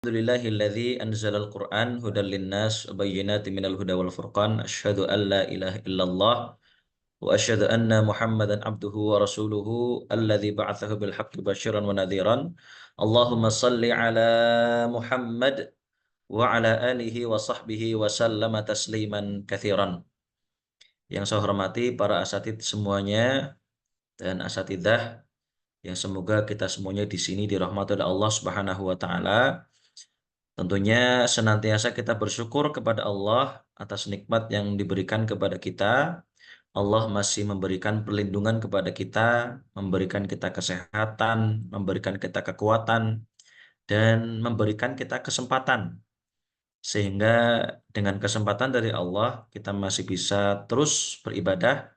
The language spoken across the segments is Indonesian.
Alhamdulillahilladzi anzalal Qur'an hudal linnas wa bayyinatin minal huda wal furqan asyhadu an la ilaha illallah wa asyhadu anna Muhammadan abduhu wa rasuluhu alladzi ba'atsahu bil haqqi basyiran wa nadhiran. Allahumma shalli ala Muhammad wa ala alihi wa sahbihi wa sallama tasliman katsiran. Yang saya hormati para asatidz semuanya dan asatidzah yang semoga kita semuanya di sini dirahmati oleh Allah Subhanahu wa taala. Tentunya senantiasa kita bersyukur kepada Allah atas nikmat yang diberikan kepada kita. Allah masih memberikan perlindungan kepada kita, memberikan kita kesehatan, memberikan kita kekuatan, dan memberikan kita kesempatan. Sehingga dengan kesempatan dari Allah, kita masih bisa terus beribadah,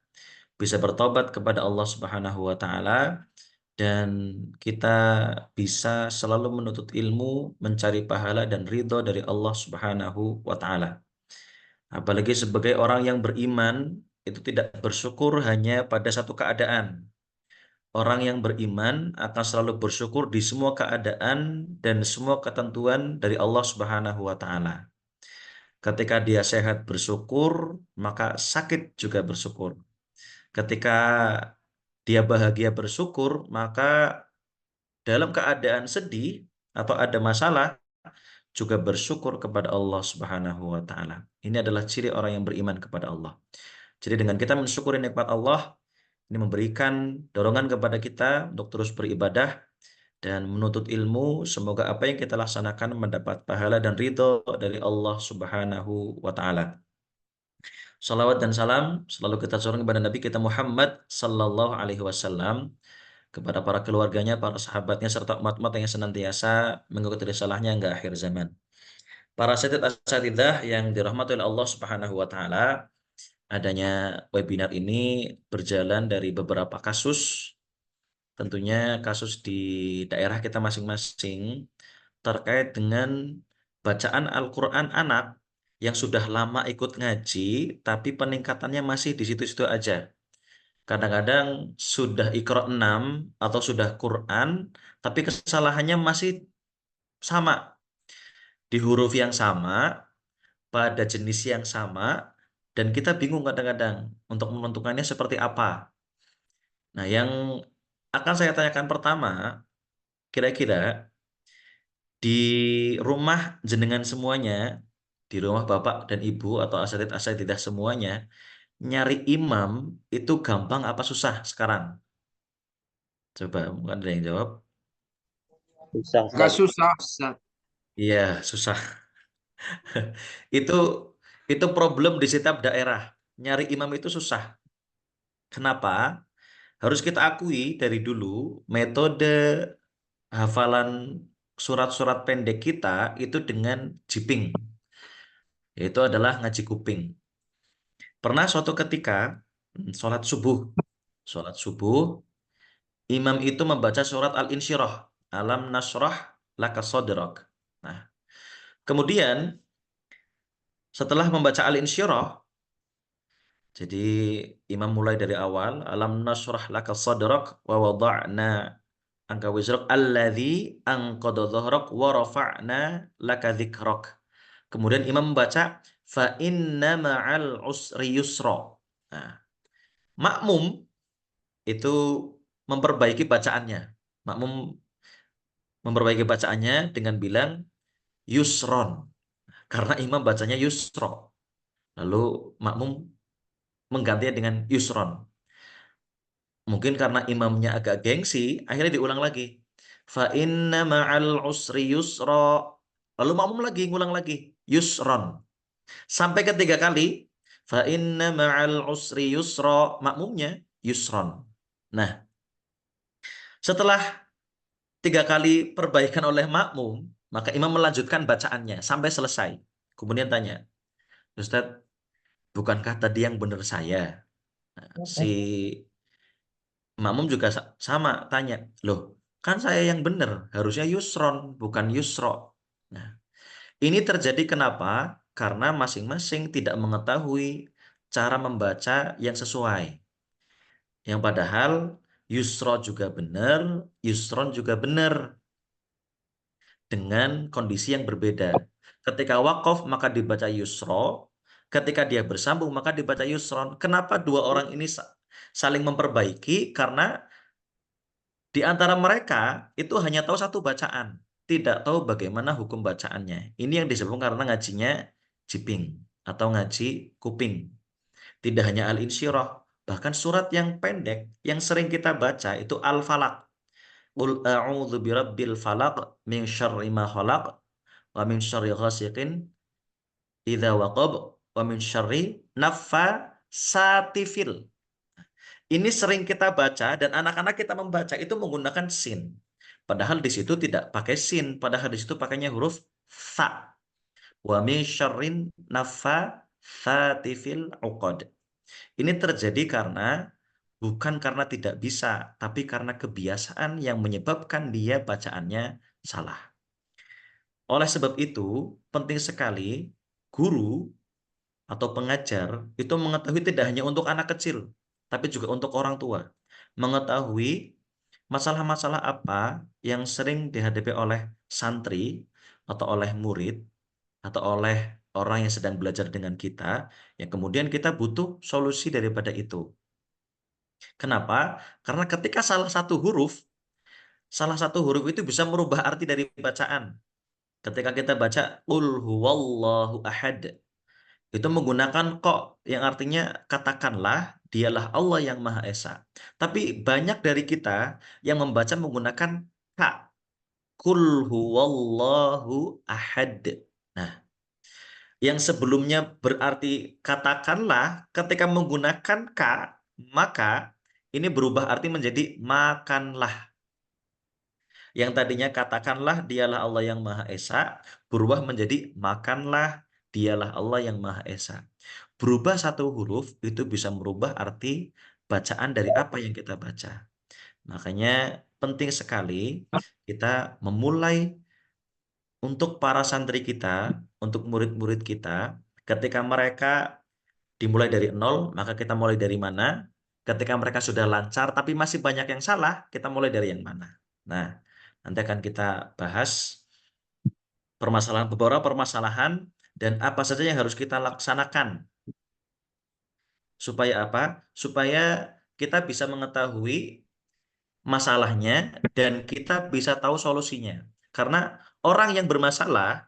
bisa bertobat kepada Allah Subhanahu wa taala, dan kita bisa selalu menuntut ilmu, mencari pahala dan ridho dari Allah Subhanahu wa taala. Apalagi sebagai orang yang beriman, itu tidak bersyukur hanya pada satu keadaan. Orang yang beriman akan selalu bersyukur di semua keadaan dan semua ketentuan dari Allah Subhanahu wa taala. Ketika dia sehat bersyukur, maka sakit juga bersyukur. Ketika dia bahagia bersyukur, maka dalam keadaan sedih atau ada masalah juga bersyukur kepada Allah Subhanahu wa taala. Ini adalah ciri orang yang beriman kepada Allah. Jadi dengan kita mensyukuri nikmat Allah, ini memberikan dorongan kepada kita untuk terus beribadah dan menuntut ilmu. Semoga apa yang kita laksanakan mendapat pahala dan ridho dari Allah Subhanahu wa taala. Salawat dan salam selalu kita curahkan kepada Nabi kita Muhammad sallallahu alaihi wasallam, kepada para keluarganya, para sahabatnya, serta umat-umat yang senantiasa mengikuti risalahnya hingga akhir zaman. Para asatidzah yang dirahmati oleh Allah Subhanahu wa taala, adanya webinar ini berjalan dari beberapa kasus, tentunya kasus di daerah kita masing-masing terkait dengan bacaan Al-Qur'an anak yang sudah lama ikut ngaji tapi peningkatannya masih di situ-situ aja. Kadang-kadang sudah Iqra 6 atau sudah Quran, tapi kesalahannya masih sama. Di huruf yang sama, pada jenis yang sama, dan kita bingung kadang-kadang untuk menentukannya seperti apa. Nah, yang akan saya tanyakan pertama, kira-kira di rumah jenengan semuanya, di rumah Bapak dan Ibu atau asatid-asatidah semuanya, nyari imam itu gampang apa susah sekarang? Coba, mungkin ada yang jawab. Susah, Nggak Ustaz. susah, Ustaz. Iya, susah. Itu itu problem di setiap daerah. Nyari imam itu susah. Kenapa? Harus kita akui dari dulu metode hafalan surat-surat pendek kita itu dengan jiping. Yaitu adalah ngaji kuping. Pernah suatu ketika sholat subuh, imam itu membaca surat Al-Insyirah, Alam nasrah laka sadrak. Nah, kemudian setelah membaca Al-Insyirah, jadi imam mulai dari awal, alam nasrah laka sadrak wa wada'na angka wizrak alladzi anqadha dhahrak wa rafa'na laka dzikrak. Kemudian imam membaca fa inna ma'al usri yusra. Nah, makmum itu memperbaiki bacaannya. Makmum memperbaiki bacaannya dengan bilang yusron, karena imam bacanya yusro. Lalu makmum menggantinya dengan yusron. Mungkin karena imamnya agak gengsi, akhirnya diulang lagi. Fa inna ma'al usri yusra. Lalu makmum lagi ngulang lagi, yusron. Sampai ketiga kali, fa inna ma'al usri yusra, makmumnya yusron. Nah, setelah 3 kali perbaikan oleh makmum, maka imam melanjutkan bacaannya sampai selesai. Kemudian tanya, Ustadz, bukankah tadi yang benar saya? Nah, si makmum juga sama tanya, loh kan saya yang benar, harusnya yusron bukan yusro. Nah, ini terjadi kenapa? Karena masing-masing tidak mengetahui cara membaca yang sesuai. Yang padahal yusro juga benar, yusron juga benar. dengan kondisi yang berbeda. Ketika waqaf maka dibaca yusro, ketika dia bersambung maka dibaca yusron. Kenapa dua orang ini saling memperbaiki? Karena di antara mereka itu hanya tahu satu bacaan, tidak tahu bagaimana hukum bacaannya. Ini yang disebut karena ngajinya jiping atau ngaji kuping. Tidak hanya Al-Insyirah, bahkan surat yang pendek yang sering kita baca itu Al-Falaq. Qul a'udzu birabbil falaq min syarri ma khalaq wa min syarri ghasiqin idza waqab wa min syarri naffasati fil. Ini sering kita baca dan anak-anak kita membaca itu menggunakan sin. Padahal di situ tidak pakai sin, padahal di situ pakainya huruf fa. Wa min syarrin naffatsati fil 'uqad. Ini terjadi karena bukan karena tidak bisa, tapi karena kebiasaan yang menyebabkan dia bacaannya salah. Oleh sebab itu, penting sekali guru atau pengajar itu mengetahui tidak hanya untuk anak kecil, tapi juga untuk orang tua. Mengetahui masalah-masalah apa yang sering dihadapi oleh santri atau oleh murid atau oleh orang yang sedang belajar dengan kita, yang kemudian kita butuh solusi daripada itu. Kenapa? Karena ketika salah satu huruf itu bisa merubah arti dari bacaan. Ketika kita baca Qul huwallahu ahad, itu menggunakan kok yang artinya katakanlah dialah Allah yang Maha Esa. Tapi banyak dari kita yang membaca menggunakan ka. Qul huwallahu ahad. Nah, yang sebelumnya berarti katakanlah, ketika menggunakan ka, maka ini berubah arti menjadi makanlah. Yang tadinya katakanlah dialah Allah yang Maha Esa, berubah menjadi makanlah dialah Allah yang Maha Esa. Berubah satu huruf itu bisa merubah arti bacaan dari apa yang kita baca. Makanya penting sekali kita memulai untuk para santri kita, untuk murid-murid kita, ketika mereka dimulai dari nol, maka kita mulai dari mana? Ketika mereka sudah lancar tapi masih banyak yang salah, kita mulai dari yang mana? Nah, nanti akan kita bahas beberapa permasalahan dan apa saja yang harus kita laksanakan supaya apa? Supaya kita bisa mengetahui masalahnya dan kita bisa tahu solusinya. Karena orang yang bermasalah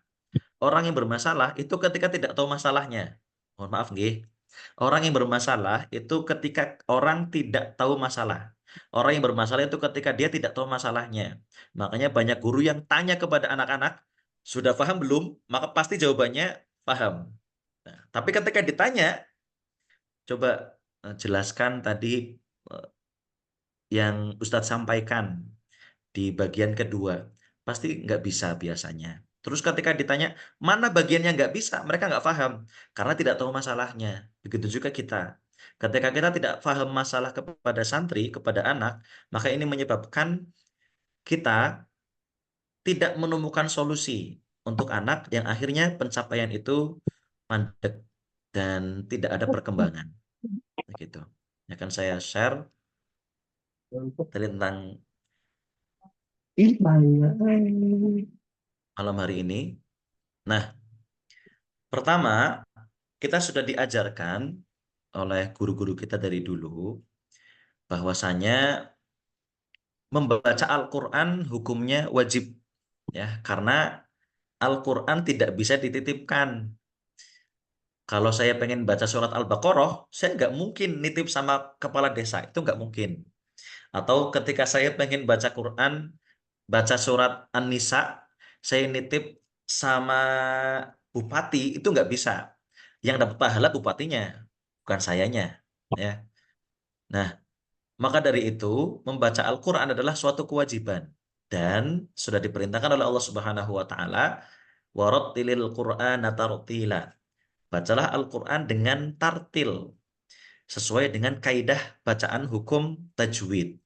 itu ketika tidak tahu masalahnya. Mohon maaf nggih. Orang yang bermasalah itu ketika orang tidak tahu masalah. Orang yang bermasalah itu ketika dia tidak tahu masalahnya. Makanya banyak guru yang tanya kepada anak-anak, sudah paham belum? Maka pasti jawabannya paham. Nah, tapi ketika ditanya, coba jelaskan tadi eh, yang Ustadz sampaikan di bagian kedua. Pasti nggak bisa biasanya. Terus ketika ditanya, mana bagian yang nggak bisa? Mereka nggak paham. Karena tidak tahu masalahnya. Begitu juga kita. Ketika kita tidak paham masalah kepada santri, kepada anak, maka ini menyebabkan kita tidak menemukan solusi untuk anak yang akhirnya pencapaian itu mandek dan tidak ada perkembangan. Begitu. Akan saya share tadi tentang malam hari ini. Nah, pertama, kita sudah diajarkan oleh guru-guru kita dari dulu bahwasanya membaca Al-Qur'an hukumnya wajib ya, karena Al-Qur'an tidak bisa dititipkan. Kalau saya pengen baca surat Al-Baqarah, saya nggak mungkin nitip sama kepala desa, itu nggak mungkin. Atau ketika saya pengen baca Quran, baca surat An-Nisa, saya nitip sama bupati, itu nggak bisa. Yang dapat pahala bupatinya, bukan sayanya. Ya. Nah, maka dari itu, membaca Al-Quran adalah suatu kewajiban. Dan sudah diperintahkan oleh Allah Subhanahu wa Ta'ala, warattilil Qur'ana tartila. Bacalah Al-Quran dengan tartil, sesuai dengan kaidah bacaan hukum tajwid.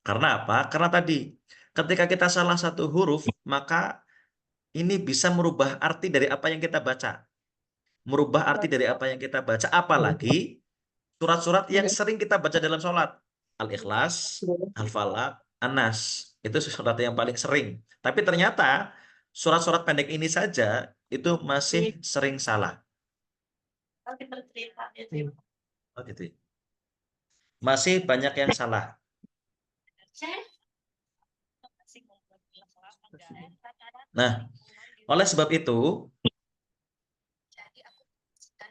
Karena apa? Karena tadi, ketika kita salah satu huruf, maka ini bisa merubah arti dari apa yang kita baca. Merubah arti dari apa yang kita baca, apalagi surat-surat yang sering kita baca dalam sholat. Al-Ikhlas, Al-Falaq, An-Nas. Itu surat yang paling sering. Tapi ternyata surat-surat pendek ini saja itu masih sering salah. Oh gitu ya. Masih banyak yang salah. Nah, oleh sebab itu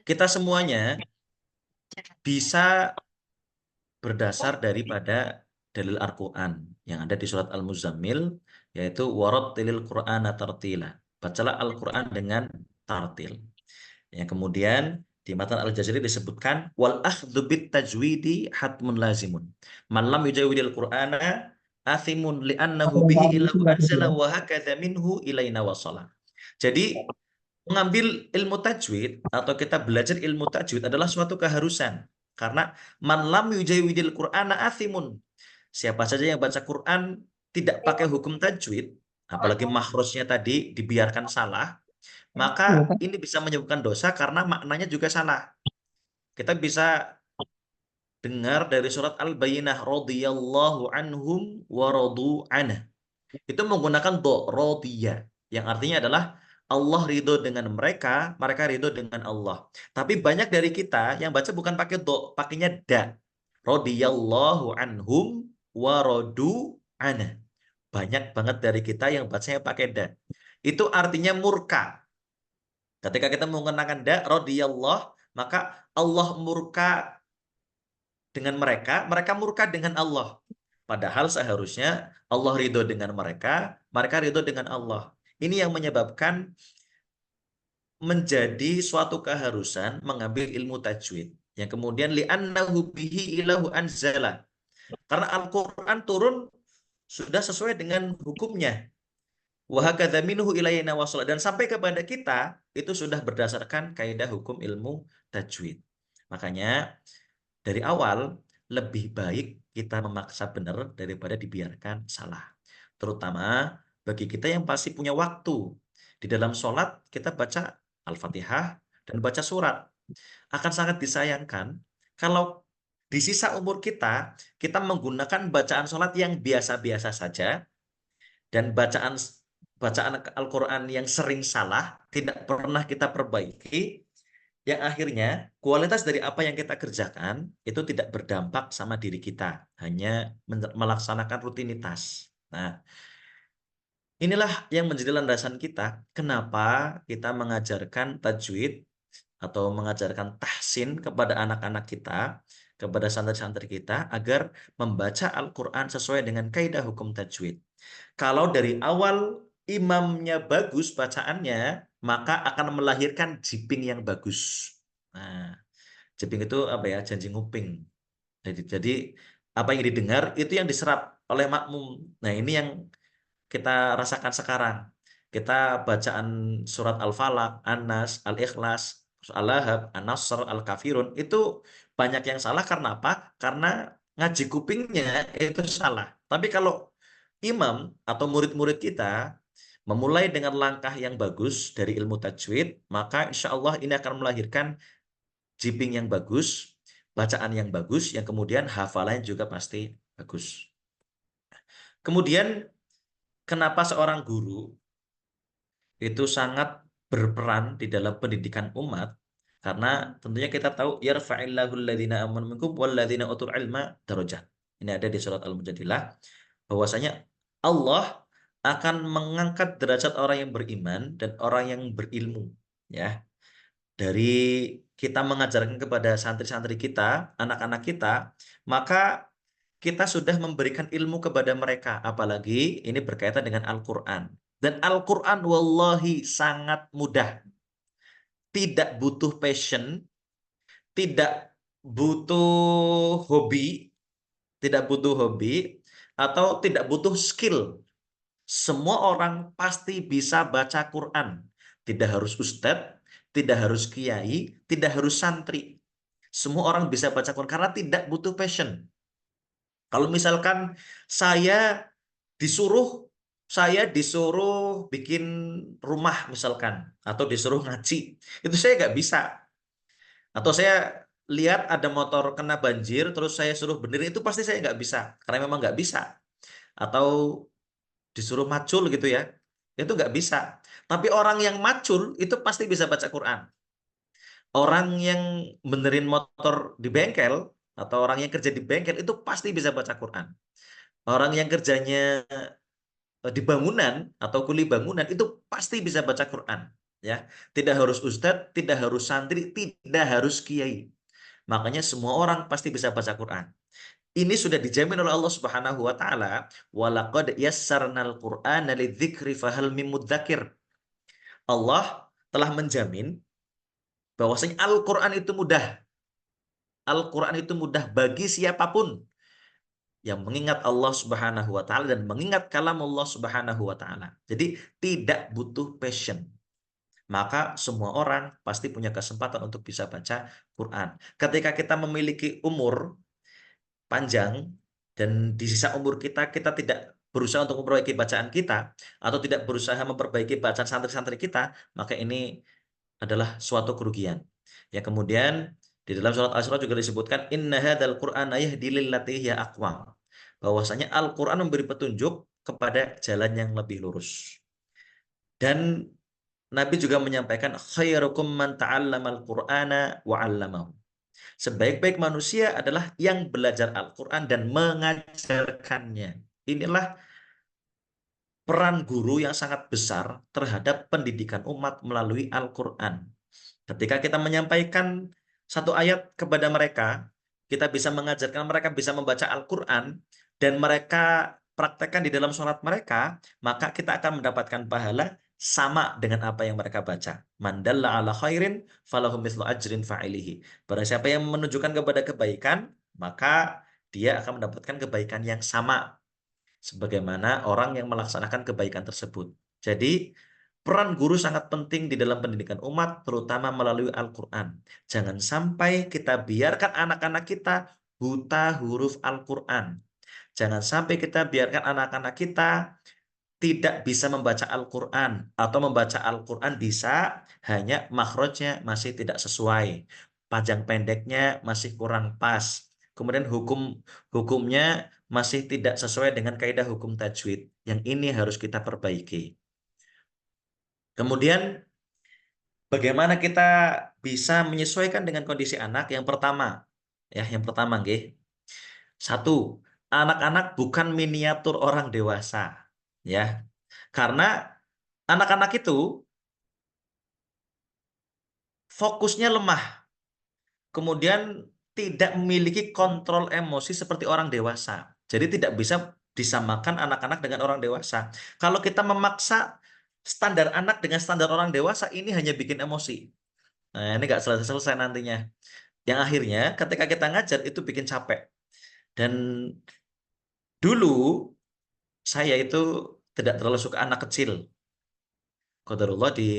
kita semuanya bisa berdasar daripada dalil Al-Quran yang ada di surat Al-Muzammil, yaitu warattilil Qur'ana tartila. Bacalah Al-Quran dengan tartil. Yang kemudian di matan Al-Jazari disebutkan wal akhdhu bit tajwidi hatmun lazimun. Man lam yujawwidil Qur'ana athimun li'annahu bihi ilahu anzala wa hakadha minhu ilaina wasala. Jadi mengambil ilmu tajwid atau kita belajar ilmu tajwid adalah suatu keharusan. Karena man lam yujawwidil Qur'ana athimun. Siapa saja yang baca Quran tidak pakai hukum tajwid, apalagi makhrajnya tadi dibiarkan salah, maka ini bisa menyebabkan dosa karena maknanya juga salah. Kita bisa dengar dari surat Al-Bayyinah radhiyallahu anhum wa radu anhu. Itu menggunakan do radhiya yang artinya adalah Allah ridho dengan mereka, mereka ridho dengan Allah. Tapi banyak dari kita yang baca bukan pakai do, pakainya da. Radhiyallahu anhum wa radu anhu. Banyak banget dari kita yang bacanya pakai da. Itu artinya murka. Ketika kita menggunakan da radhiyallah, maka Allah murka dengan mereka, mereka murka dengan Allah. Padahal seharusnya Allah ridho dengan mereka, mereka ridho dengan Allah. Ini yang menyebabkan menjadi suatu keharusan mengambil ilmu tajwid. Yang kemudian li'annahu bihi ilahu anzala. Karena Al-Quran turun sudah sesuai dengan hukumnya. Wahakadha minhu ilayna wasala. Dan sampai kepada kita, itu sudah berdasarkan kaidah hukum ilmu tajwid. Makanya dari awal lebih baik kita memaksa benar daripada dibiarkan salah. Terutama bagi kita yang pasti punya waktu. Di dalam sholat kita baca Al-Fatihah dan baca surat. Akan sangat disayangkan kalau di sisa umur kita, kita menggunakan bacaan sholat yang biasa-biasa saja dan bacaan Al-Quran yang sering salah, tidak pernah kita perbaiki, yang akhirnya kualitas dari apa yang kita kerjakan itu tidak berdampak sama diri kita, hanya melaksanakan rutinitas. Nah, inilah yang menjadi landasan kita, kenapa kita mengajarkan tajwid atau mengajarkan tahsin kepada anak-anak kita, kepada santri-santri kita, agar membaca Al-Quran sesuai dengan kaidah hukum tajwid. Kalau dari awal imamnya bagus bacaannya, maka akan melahirkan jiping yang bagus. Nah, jiping itu apa ya? Janji nguping. Jadi apa yang didengar itu yang diserap oleh makmum. Nah, ini yang kita rasakan sekarang. Kita bacaan surat Al-Falaq, An-Nas, Al-Ikhlas, Al-Lahab, An-Nasr, Al-Kafirun itu banyak yang salah karena apa? Karena ngaji kupingnya itu salah. Tapi kalau imam atau murid-murid kita memulai dengan langkah yang bagus dari ilmu tajwid, maka insya Allah ini akan melahirkan jiping yang bagus, bacaan yang bagus, yang kemudian hafalan juga pasti bagus. Kemudian kenapa seorang guru itu sangat berperan di dalam pendidikan umat? Karena tentunya kita tahu yarfa'illahu alladhina amanu minkum walladzina utul ilma darajat. Ini ada di surat Al-Mujadilah bahwasanya Allah akan mengangkat derajat orang yang beriman dan orang yang berilmu, ya. Dari kita mengajarkan kepada santri-santri kita, anak-anak kita, maka kita sudah memberikan ilmu kepada mereka, apalagi ini berkaitan dengan Al-Quran. Dan Al-Quran wallahi sangat mudah. Tidak butuh passion, tidak butuh hobi, atau tidak butuh skill. Semua orang pasti bisa baca Quran. Tidak harus ustadz, tidak harus kiai, tidak harus santri. Semua orang bisa baca Quran karena tidak butuh passion. Kalau misalkan saya disuruh bikin rumah misalkan, atau disuruh ngaji, itu saya nggak bisa. Atau saya lihat ada motor kena banjir, terus saya suruh benerin, itu pasti saya nggak bisa, karena memang nggak bisa. Atau disuruh macul gitu ya, Itu nggak bisa. Tapi orang yang macul itu pasti bisa baca Quran. Orang yang benerin motor di bengkel atau orang yang kerja di bengkel itu pasti bisa baca Quran. Orang yang kerjanya di bangunan atau kuli bangunan itu pasti bisa baca Quran. Ya, tidak harus ustadz, tidak harus santri, tidak harus kiai. Makanya semua orang pasti bisa baca Quran. Ini sudah dijamin oleh Allah Subhanahu wa taala, walaqad yassarnal Qur'ana lidzikri fahal mim mudzakir. Allah telah menjamin bahwasanya Al-Qur'an itu mudah. Al-Qur'an itu mudah bagi siapapun yang mengingat Allah Subhanahu wa taala dan mengingat kalam Allah Subhanahu wa taala. Jadi tidak butuh passion. Maka semua orang pasti punya kesempatan untuk bisa baca Quran. Ketika kita memiliki umur panjang dan di sisa umur kita tidak berusaha untuk memperbaiki bacaan kita atau tidak berusaha memperbaiki bacaan santri-santri kita, maka ini adalah suatu kerugian. Ya, kemudian di dalam surat Asy-Syura juga disebutkan inna hadzal qur'ana yahdi lillati hiya aqwam. Bahwasanya Al-Qur'an memberi petunjuk kepada jalan yang lebih lurus. Dan Nabi juga menyampaikan khairukum man ta'allamal qur'ana wa 'allamahu. Sebaik-baik manusia adalah yang belajar Al-Qur'an dan mengajarkannya. Inilah peran guru yang sangat besar terhadap pendidikan umat melalui Al-Qur'an. Ketika kita menyampaikan satu ayat kepada mereka, kita bisa mengajarkan mereka bisa membaca Al-Quran, dan mereka praktekkan di dalam sholat mereka, maka kita akan mendapatkan pahala sama dengan apa yang mereka baca. Mandalla ala khairin falahu mithlu ajrin fa'ilihi. Barang siapa yang menunjukkan kepada kebaikan, maka dia akan mendapatkan kebaikan yang sama sebagaimana orang yang melaksanakan kebaikan tersebut. Jadi, peran guru sangat penting di dalam pendidikan umat, terutama melalui Al-Quran. Jangan sampai kita biarkan anak-anak kita buta huruf Al-Quran. Jangan sampai kita biarkan anak-anak kita tidak bisa membaca Al-Quran, atau membaca Al-Quran bisa, hanya makhrajnya masih tidak sesuai, panjang pendeknya masih kurang pas, kemudian hukumnya masih tidak sesuai dengan kaidah hukum tajwid. Yang ini harus kita perbaiki. Kemudian bagaimana kita bisa menyesuaikan dengan kondisi anak? Yang pertama, nggih. Satu, anak-anak bukan miniatur orang dewasa, ya. Karena anak-anak itu fokusnya lemah, kemudian tidak memiliki kontrol emosi seperti orang dewasa. Jadi tidak bisa disamakan anak-anak dengan orang dewasa. Kalau kita memaksa standar anak dengan standar orang dewasa, ini hanya bikin emosi. Nah, ini nggak selesai-selesai nantinya. Yang akhirnya ketika kita ngajar itu bikin capek. Dan dulu saya itu tidak terlalu suka anak kecil. Qadarullah di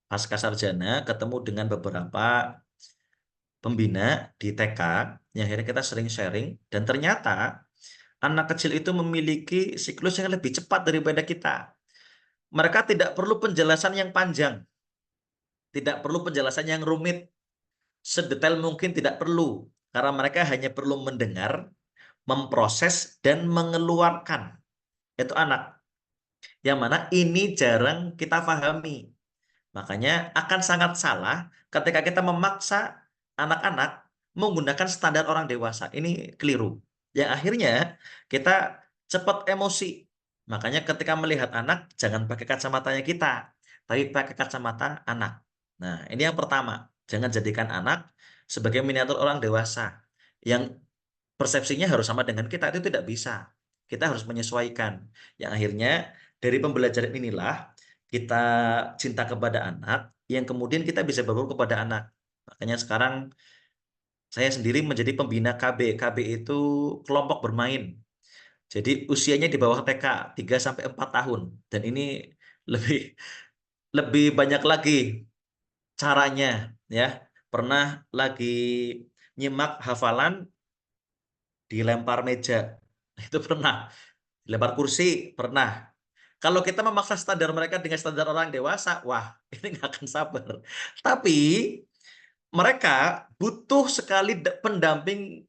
pasca sarjana ketemu dengan beberapa pembina di TK, yang akhirnya kita sering sharing, dan ternyata anak kecil itu memiliki siklus yang lebih cepat daripada kita. Mereka tidak perlu penjelasan yang panjang, tidak perlu penjelasan yang rumit, sedetail mungkin tidak perlu, karena mereka hanya perlu mendengar, memproses, dan mengeluarkan. Itu anak. Yang mana ini jarang kita pahami. Makanya akan sangat salah ketika kita memaksa anak-anak menggunakan standar orang dewasa. Ini keliru. Yang akhirnya kita cepat emosi. Makanya ketika melihat anak, jangan pakai kacamatanya kita, tapi pakai kacamata anak. Nah, ini yang pertama. Jangan jadikan anak sebagai miniatur orang dewasa. Yang persepsinya harus sama dengan kita, itu tidak bisa. Kita harus menyesuaikan. Yang akhirnya dari pembelajaran inilah kita cinta kepada anak, yang kemudian kita bisa bawa kepada anak. Makanya sekarang saya sendiri menjadi pembina KB. KB itu kelompok bermain. Jadi usianya di bawah TK, 3 sampai 4 tahun. Dan ini lebih lebih banyak lagi caranya, ya. Pernah lagi nyimak hafalan, dilempar meja. Itu pernah. Dilempar kursi, pernah. Kalau kita memaksa standar mereka dengan standar orang dewasa, wah, ini nggak akan sabar. Tapi mereka butuh sekali pendamping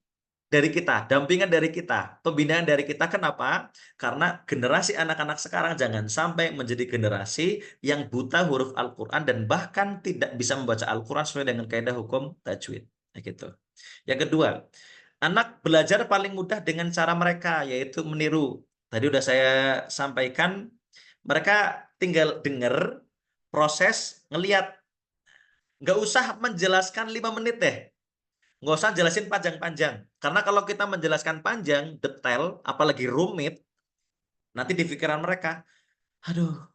dari kita, dampingan dari kita, pembinaan dari kita. Kenapa? Karena generasi anak-anak sekarang jangan sampai menjadi generasi yang buta huruf Al-Quran dan bahkan tidak bisa membaca Al-Quran sesuai dengan kaidah hukum tajwid. Nah, gitu. Yang kedua, anak belajar paling mudah dengan cara mereka, yaitu meniru. Tadi udah saya sampaikan, mereka tinggal dengar, proses, ngeliat. Nggak usah menjelaskan 5 menit deh. Nggak usah jelasin panjang-panjang. Karena kalau kita menjelaskan panjang, detail, apalagi rumit, nanti di pikiran mereka, aduh,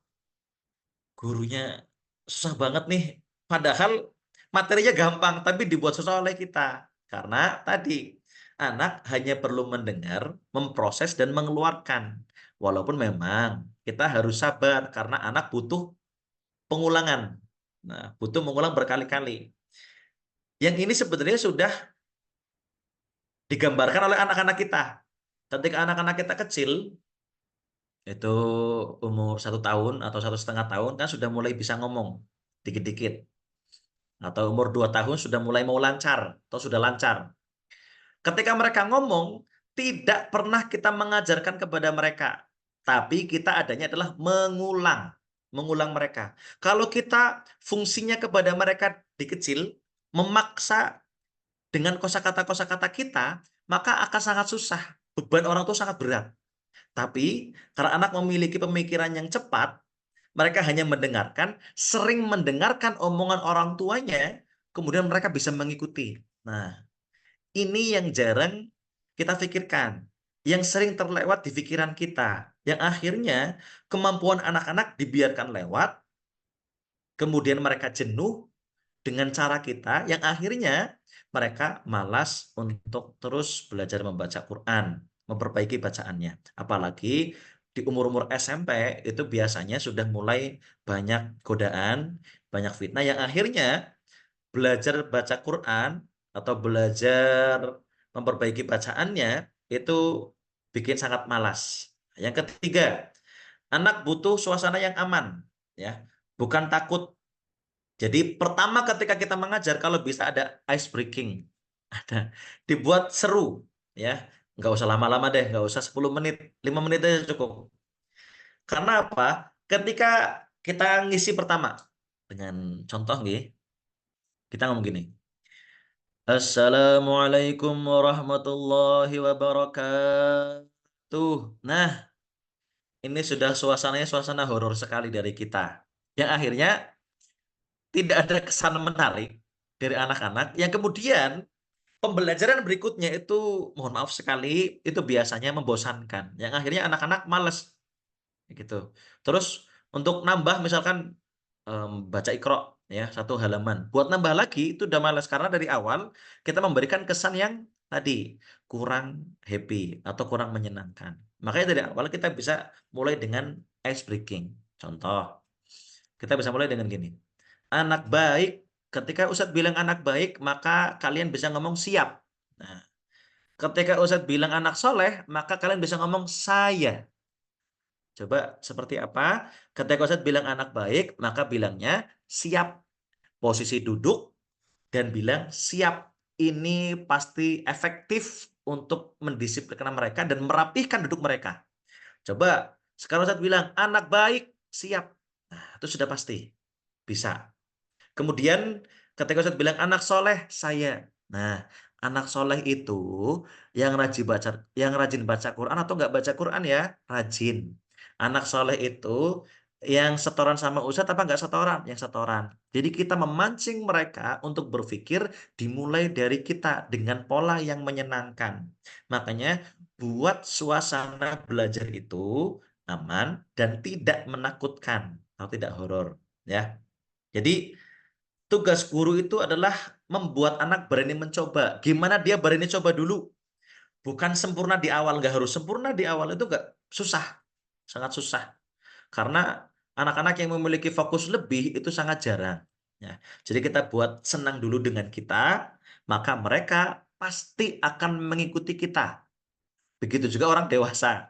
gurunya susah banget nih. Padahal materinya gampang, tapi dibuat susah oleh kita. Karena tadi, anak hanya perlu mendengar, memproses, dan mengeluarkan. Walaupun memang kita harus sabar, karena anak butuh pengulangan. Nah, butuh mengulang berkali-kali. Yang ini sebenarnya sudah digambarkan oleh anak-anak kita. Ketika anak-anak kita kecil, itu umur 1 tahun atau 1,5 tahun kan sudah mulai bisa ngomong dikit-dikit. Atau umur 2 tahun sudah mulai mau lancar atau sudah lancar. Ketika mereka ngomong, tidak pernah kita mengajarkan kepada mereka. Tapi kita adanya adalah mengulang. Mengulang mereka. Kalau kita fungsinya kepada mereka di kecil, memaksa dengan kosakata-kosakata kita, maka akan sangat susah. Beban orang itu sangat berat. Tapi karena anak memiliki pemikiran yang cepat, mereka hanya mendengarkan, sering mendengarkan omongan orang tuanya, kemudian mereka bisa mengikuti. Nah, ini yang jarang kita pikirkan, yang sering terlewat di pikiran kita, yang akhirnya kemampuan anak-anak dibiarkan lewat, kemudian mereka jenuh dengan cara kita, yang akhirnya mereka malas untuk terus belajar membaca Quran, memperbaiki bacaannya. Apalagi di umur-umur SMP itu biasanya sudah mulai banyak godaan, banyak fitnah yang akhirnya belajar baca Quran atau belajar memperbaiki bacaannya itu bikin sangat malas. Yang ketiga, anak butuh suasana yang aman, ya, bukan takut. Jadi pertama ketika kita mengajar kalau bisa ada ice breaking, ada dibuat seru, ya, nggak usah lama-lama deh, nggak usah 10 menit, 5 menit aja cukup. Karena apa? Ketika kita ngisi pertama dengan contoh nih, kita ngomong gini. Assalamualaikum warahmatullahi wabarakatuh. Nah, ini sudah suasananya suasana horor sekali dari kita. Yang akhirnya tidak ada kesan menarik dari anak-anak. Yang kemudian pembelajaran berikutnya itu, mohon maaf sekali, itu biasanya membosankan. Yang akhirnya anak-anak males gitu. Terus untuk nambah misalkan baca Iqra ya 1 halaman. Buat nambah lagi itu udah malas karena dari awal kita memberikan kesan yang tadi kurang happy atau kurang menyenangkan. Makanya dari awal kita bisa mulai dengan ice breaking. Contoh, kita bisa mulai dengan gini. Anak baik, ketika Ustadz bilang anak baik, maka kalian bisa ngomong siap. Nah, ketika Ustadz bilang anak soleh, maka kalian bisa ngomong saya. Coba seperti apa? Ketika Ustadz bilang anak baik, maka bilangnya siap. Posisi duduk dan bilang siap. Ini pasti efektif untuk mendisiplinkan mereka dan merapihkan duduk mereka. Coba sekarang Ustadz bilang anak baik, siap. Nah, itu sudah pasti bisa. Kemudian ketika Ustadz bilang anak soleh, saya. Nah, anak soleh itu yang rajin baca Quran atau nggak baca Quran ya, rajin. Anak soleh itu yang setoran sama Ustadz apa nggak setoran? Yang setoran. Jadi kita memancing mereka untuk berpikir dimulai dari kita dengan pola yang menyenangkan. Makanya buat suasana belajar itu aman dan tidak menakutkan atau tidak horor, ya. Jadi tugas guru itu adalah membuat anak berani mencoba. Gimana dia berani coba dulu? Bukan sempurna di awal, nggak harus sempurna di awal itu nggak susah, sangat susah. Karena anak-anak yang memiliki fokus lebih itu sangat jarang. Ya, jadi kita buat senang dulu dengan kita, maka mereka pasti akan mengikuti kita. Begitu juga orang dewasa.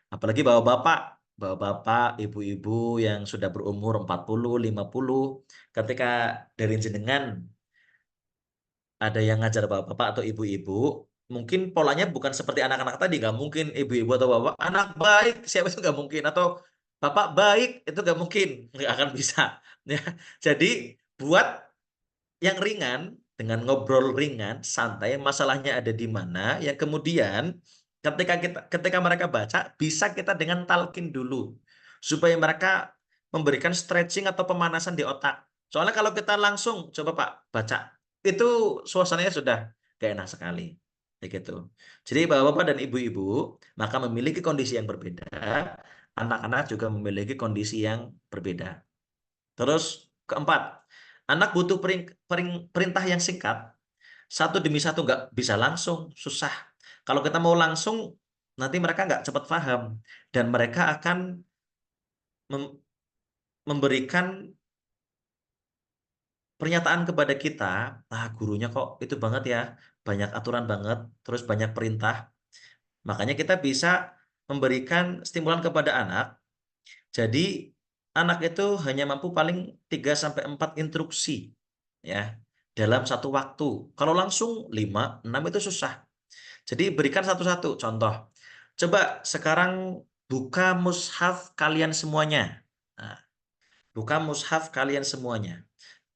Apalagi bapak-bapak, ibu-ibu yang sudah berumur 40, 50, ketika dari jenengan ada yang ngajar bapak-bapak atau ibu-ibu, mungkin polanya bukan seperti anak-anak tadi, nggak mungkin ibu-ibu atau bapak anak baik siapa itu nggak mungkin, atau bapak baik itu nggak mungkin, nggak akan bisa. Ya, jadi buat yang ringan dengan ngobrol ringan, santai, masalahnya ada di mana, yang kemudian ketika mereka baca bisa kita dengan talkin dulu supaya mereka memberikan stretching atau pemanasan di otak. Soalnya kalau kita langsung coba Pak baca itu suasananya sudah gak enak sekali. Kayak gitu. Jadi bapak-bapak dan ibu-ibu maka memiliki kondisi yang berbeda, anak-anak juga memiliki kondisi yang berbeda. Terus keempat, anak butuh perintah yang singkat. Satu demi satu nggak bisa langsung, susah. Kalau kita mau langsung, nanti mereka nggak cepat paham. Dan mereka akan memberikan pernyataan kepada kita, gurunya kok itu banget ya, banyak aturan banget, terus banyak perintah. Makanya kita bisa memberikan stimulan kepada anak. Jadi anak itu hanya mampu paling 3 sampai 4 instruksi ya dalam satu waktu. Kalau langsung 5, 6 itu susah. Jadi berikan satu-satu contoh. Coba sekarang buka mushaf kalian semuanya. Nah, buka mushaf kalian semuanya.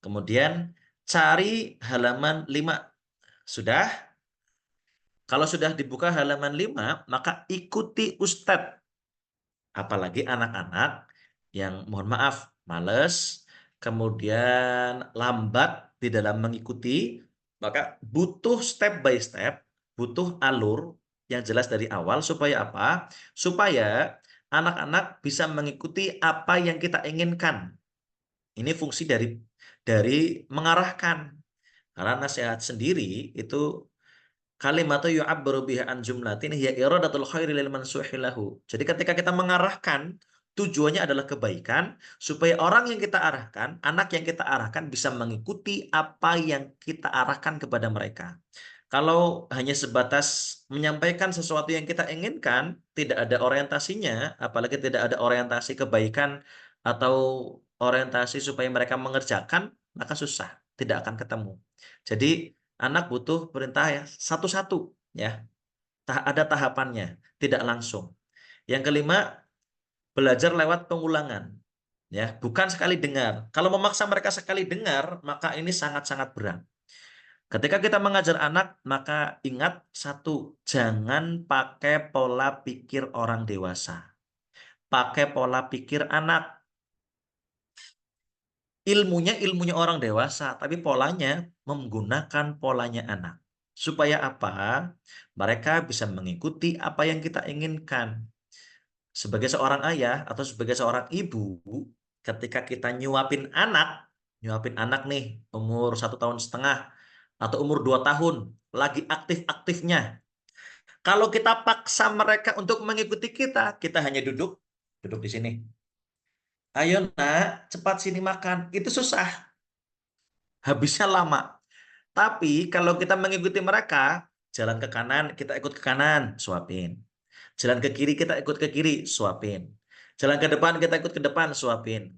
Kemudian cari halaman 5. Sudah? Kalau sudah dibuka halaman 5, maka ikuti Ustadz. Apalagi anak-anak yang mohon maaf males, kemudian lambat di dalam mengikuti, maka butuh step by step, butuh alur yang jelas dari awal supaya apa? Supaya anak-anak bisa mengikuti apa yang kita inginkan. Ini fungsi dari mengarahkan. Karena nasihat sendiri itu kalimatu yu'abbaru biha an jumlatin hiya iradatul khairi lil mansuhi lahu. Jadi ketika kita mengarahkan, tujuannya adalah kebaikan supaya orang yang kita arahkan, anak yang kita arahkan bisa mengikuti apa yang kita arahkan kepada mereka. Kalau hanya sebatas menyampaikan sesuatu yang kita inginkan, tidak ada orientasinya, apalagi tidak ada orientasi kebaikan atau orientasi supaya mereka mengerjakan, maka susah, tidak akan ketemu. Jadi anak butuh perintah ya satu-satu ya. Ada tahapannya, tidak langsung. Yang kelima, belajar lewat pengulangan. Ya, bukan sekali dengar. Kalau memaksa mereka sekali dengar, maka ini sangat-sangat berat. Ketika kita mengajar anak, maka ingat satu, jangan pakai pola pikir orang dewasa. Pakai pola pikir anak. Ilmunya orang dewasa, tapi polanya menggunakan polanya anak. Supaya apa? Mereka bisa mengikuti apa yang kita inginkan. Sebagai seorang ayah atau sebagai seorang ibu, ketika kita nyuapin anak nih, umur 1,5 tahun atau umur 2 tahun, lagi aktif-aktifnya. Kalau kita paksa mereka untuk mengikuti kita, kita hanya duduk di sini. Ayo nak, cepat sini makan. Itu susah, habisnya lama. Tapi kalau kita mengikuti mereka, jalan ke kanan, kita ikut ke kanan, suapin. Jalan ke kiri, kita ikut ke kiri, suapin. Jalan ke depan, kita ikut ke depan, suapin.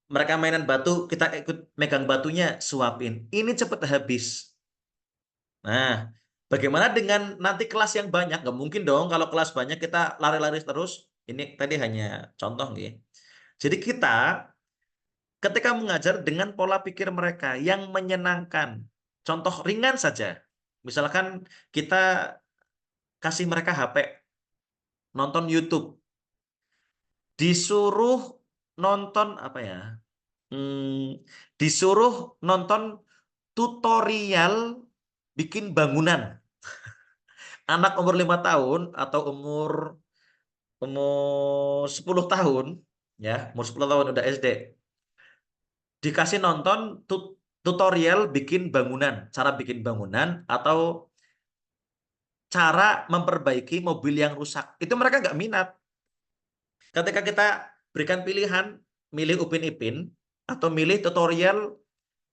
Mereka mainan batu, kita ikut megang batunya, suapin. Ini cepat habis. Nah, bagaimana dengan nanti kelas yang banyak? Nggak mungkin dong kalau kelas banyak kita lari-lari terus. Ini tadi hanya contoh nih. Jadi kita ketika mengajar dengan pola pikir mereka yang menyenangkan. Contoh ringan saja. Misalkan kita kasih mereka HP, nonton YouTube, disuruh nonton apa ya? Disuruh nonton tutorial bikin bangunan. Anak umur 5 tahun atau umur umur 10 tahun, ya, umur 10 tahun udah SD. Dikasih nonton tutorial bikin bangunan, cara bikin bangunan atau cara memperbaiki mobil yang rusak. Itu mereka nggak minat. Ketika kita berikan pilihan, milih Upin Ipin atau milih tutorial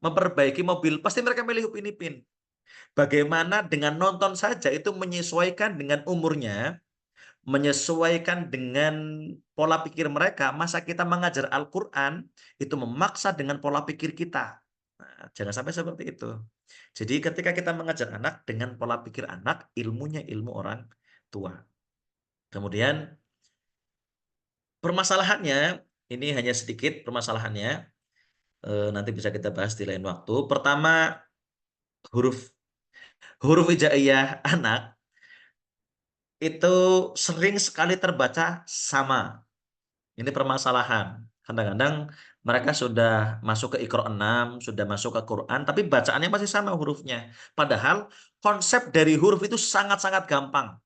memperbaiki mobil, pasti mereka milih Upin Ipin. Bagaimana dengan nonton saja itu menyesuaikan dengan umurnya, menyesuaikan dengan pola pikir mereka, masa kita mengajar Al-Quran itu memaksa dengan pola pikir kita. Nah, jangan sampai seperti itu. Jadi ketika kita mengajar anak dengan pola pikir anak, ilmunya ilmu orang tua. Kemudian permasalahannya, ini hanya sedikit permasalahannya, nanti bisa kita bahas di lain waktu. Pertama, huruf huruf hijaiyah anak itu sering sekali terbaca sama. Ini permasalahan. Kadang-kadang mereka sudah masuk ke Iqra 6, sudah masuk ke Quran, tapi bacaannya masih sama hurufnya. Padahal konsep dari huruf itu sangat-sangat gampang.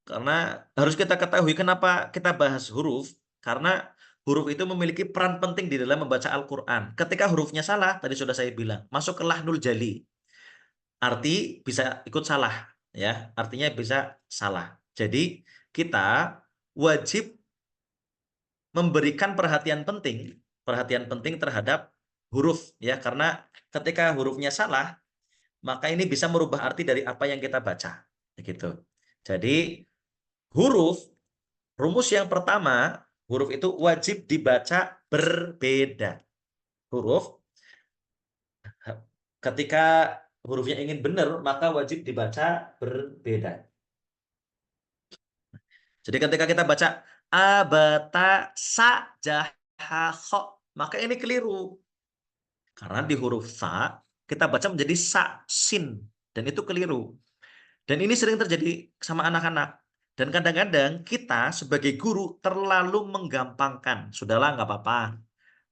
Karena harus kita ketahui kenapa kita bahas huruf, karena huruf itu memiliki peran penting di dalam membaca Al-Quran. Ketika hurufnya salah, tadi sudah saya bilang, masuk ke lahnul jali. Arti bisa ikut salah, ya. Artinya bisa salah. Jadi kita wajib memberikan perhatian penting terhadap huruf, ya. Karena ketika hurufnya salah, maka ini bisa merubah arti dari apa yang kita baca. Begitu. Jadi huruf rumus yang pertama, huruf itu wajib dibaca berbeda. Huruf, ketika hurufnya ingin benar, maka wajib dibaca berbeda. Jadi ketika kita baca abata sa jaha kho, maka ini keliru. Karena di huruf sa, kita baca menjadi sa, sin. Dan itu keliru. Dan ini sering terjadi sama anak-anak. Dan kadang-kadang kita sebagai guru terlalu menggampangkan. Sudahlah, nggak apa-apa.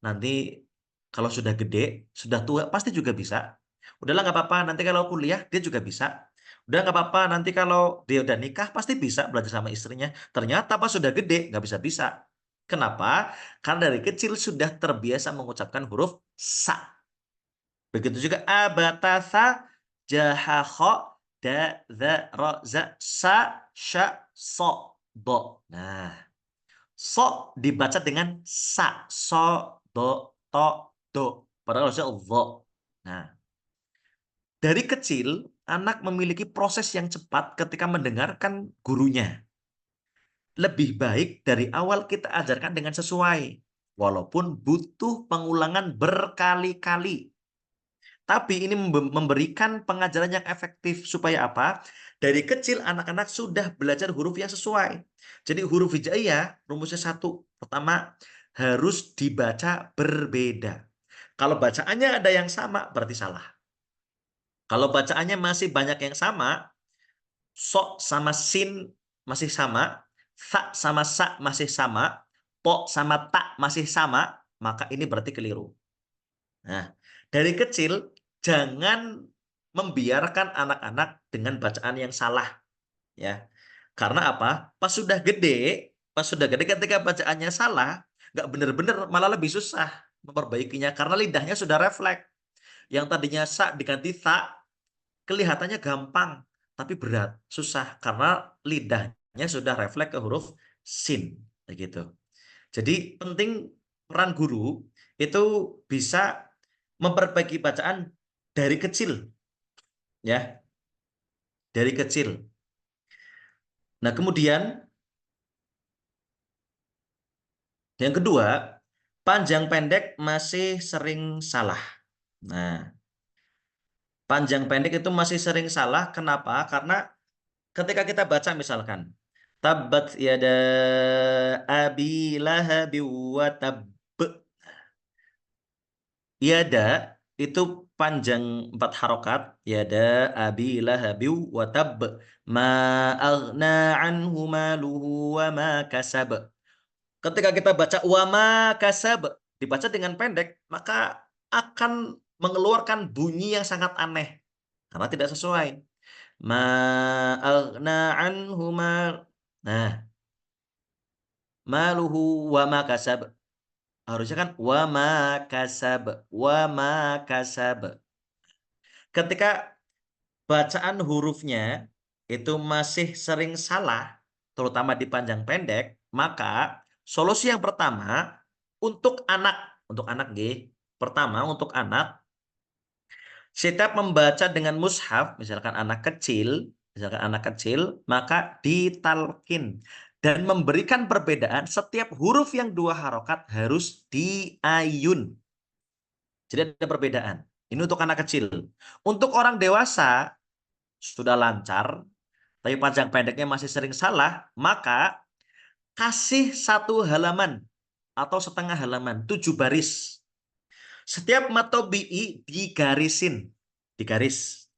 Nanti kalau sudah gede, sudah tua, pasti juga bisa. Udahlah nggak apa-apa, nanti kalau kuliah dia juga bisa. Udah nggak apa-apa, nanti kalau dia udah nikah pasti bisa belajar sama istrinya. Ternyata pas sudah gede, nggak bisa-bisa. Kenapa? Karena dari kecil sudah terbiasa mengucapkan huruf sa. Begitu juga abatasa, jahakho, da, za, ro, za, sa, sya, so, do. Nah, so dibaca dengan sa, so, do, to, do. Padahal harusnya vo. Nah, dari kecil, anak memiliki proses yang cepat ketika mendengarkan gurunya. Lebih baik dari awal kita ajarkan dengan sesuai. Walaupun butuh pengulangan berkali-kali. Tapi ini memberikan pengajaran yang efektif. Supaya apa? Dari kecil anak-anak sudah belajar huruf yang sesuai. Jadi huruf hijaiyah rumusnya satu. Pertama, harus dibaca berbeda. Kalau bacaannya ada yang sama, berarti salah. Kalau bacaannya masih banyak yang sama, so sama sin masih sama, sa sama sa masih sama, po sama tak masih sama, maka ini berarti keliru. Nah, dari kecil jangan membiarkan anak-anak dengan bacaan yang salah, ya. Karena apa? Pas sudah gede ketika bacaannya salah, nggak benar-benar malah lebih susah memperbaikinya karena lidahnya sudah refleks. Yang tadinya sa diganti ta, kelihatannya gampang, tapi berat, susah karena lidahnya sudah refleks ke huruf sin, begitu. Jadi penting peran guru itu bisa memperbaiki bacaan dari kecil, ya, dari kecil. Nah, kemudian yang kedua, panjang pendek masih sering salah. Nah, panjang pendek itu masih sering salah. Kenapa? Karena ketika kita baca misalkan, Tabbat yada abi lahabi wa tabb. Yada itu panjang 4 harokat. Yada abi lahabi wa tabb. Ma aghna anhu maluhu wa ma kasab. Ketika kita baca wa ma kasab, dibaca dengan pendek, maka akan mengeluarkan bunyi yang sangat aneh. Karena tidak sesuai. Ma aghna anhu mal. Nah, maluhu wa ma kasab. Harusnya kan wa ma kasab, wa ma kasab. Ketika bacaan hurufnya itu masih sering salah, terutama di panjang pendek, maka solusi yang pertama untuk anak G, pertama untuk anak, setiap membaca dengan mushaf, misalkan anak kecil, maka ditalkin dan memberikan perbedaan setiap huruf yang 2 harokat harus diayun. Jadi ada perbedaan. Ini untuk anak kecil. Untuk orang dewasa sudah lancar, tapi panjang pendeknya masih sering salah, maka kasih 1 halaman atau setengah halaman, 7 baris. Setiap matobi'i digarisin, digaris.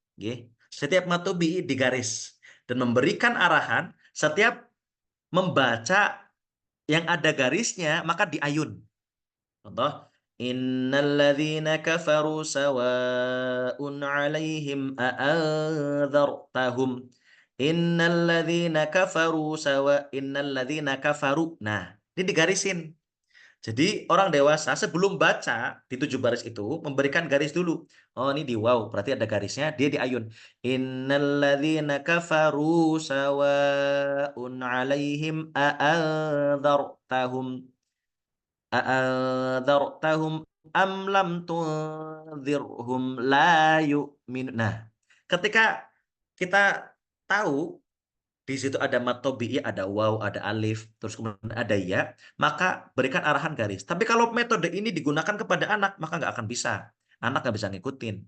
Setiap matobi'i digaris. Dan memberikan arahan, setiap membaca yang ada garisnya, maka diayun. Contoh, innalladzina kafaru sawa'un 'alaihim a'andzartahum. Innalladzina kafaru innalladzina kafaru. Nah, ini digarisin. Jadi orang dewasa sebelum baca di 7 baris itu memberikan garis dulu. Oh, ini di waw, berarti ada garisnya, dia diayun. Innalladzina kafaru sawa'un 'alaihim a'andzartahum. A'andzartahum am lam tunzirhum la yu'min. Nah, ketika kita tahu di situ ada mat tabi'i, ada waw, ada alif, terus kemudian ada ya, maka berikan arahan garis. Tapi kalau metode ini digunakan kepada anak, maka nggak akan bisa. Anak nggak bisa ngikutin.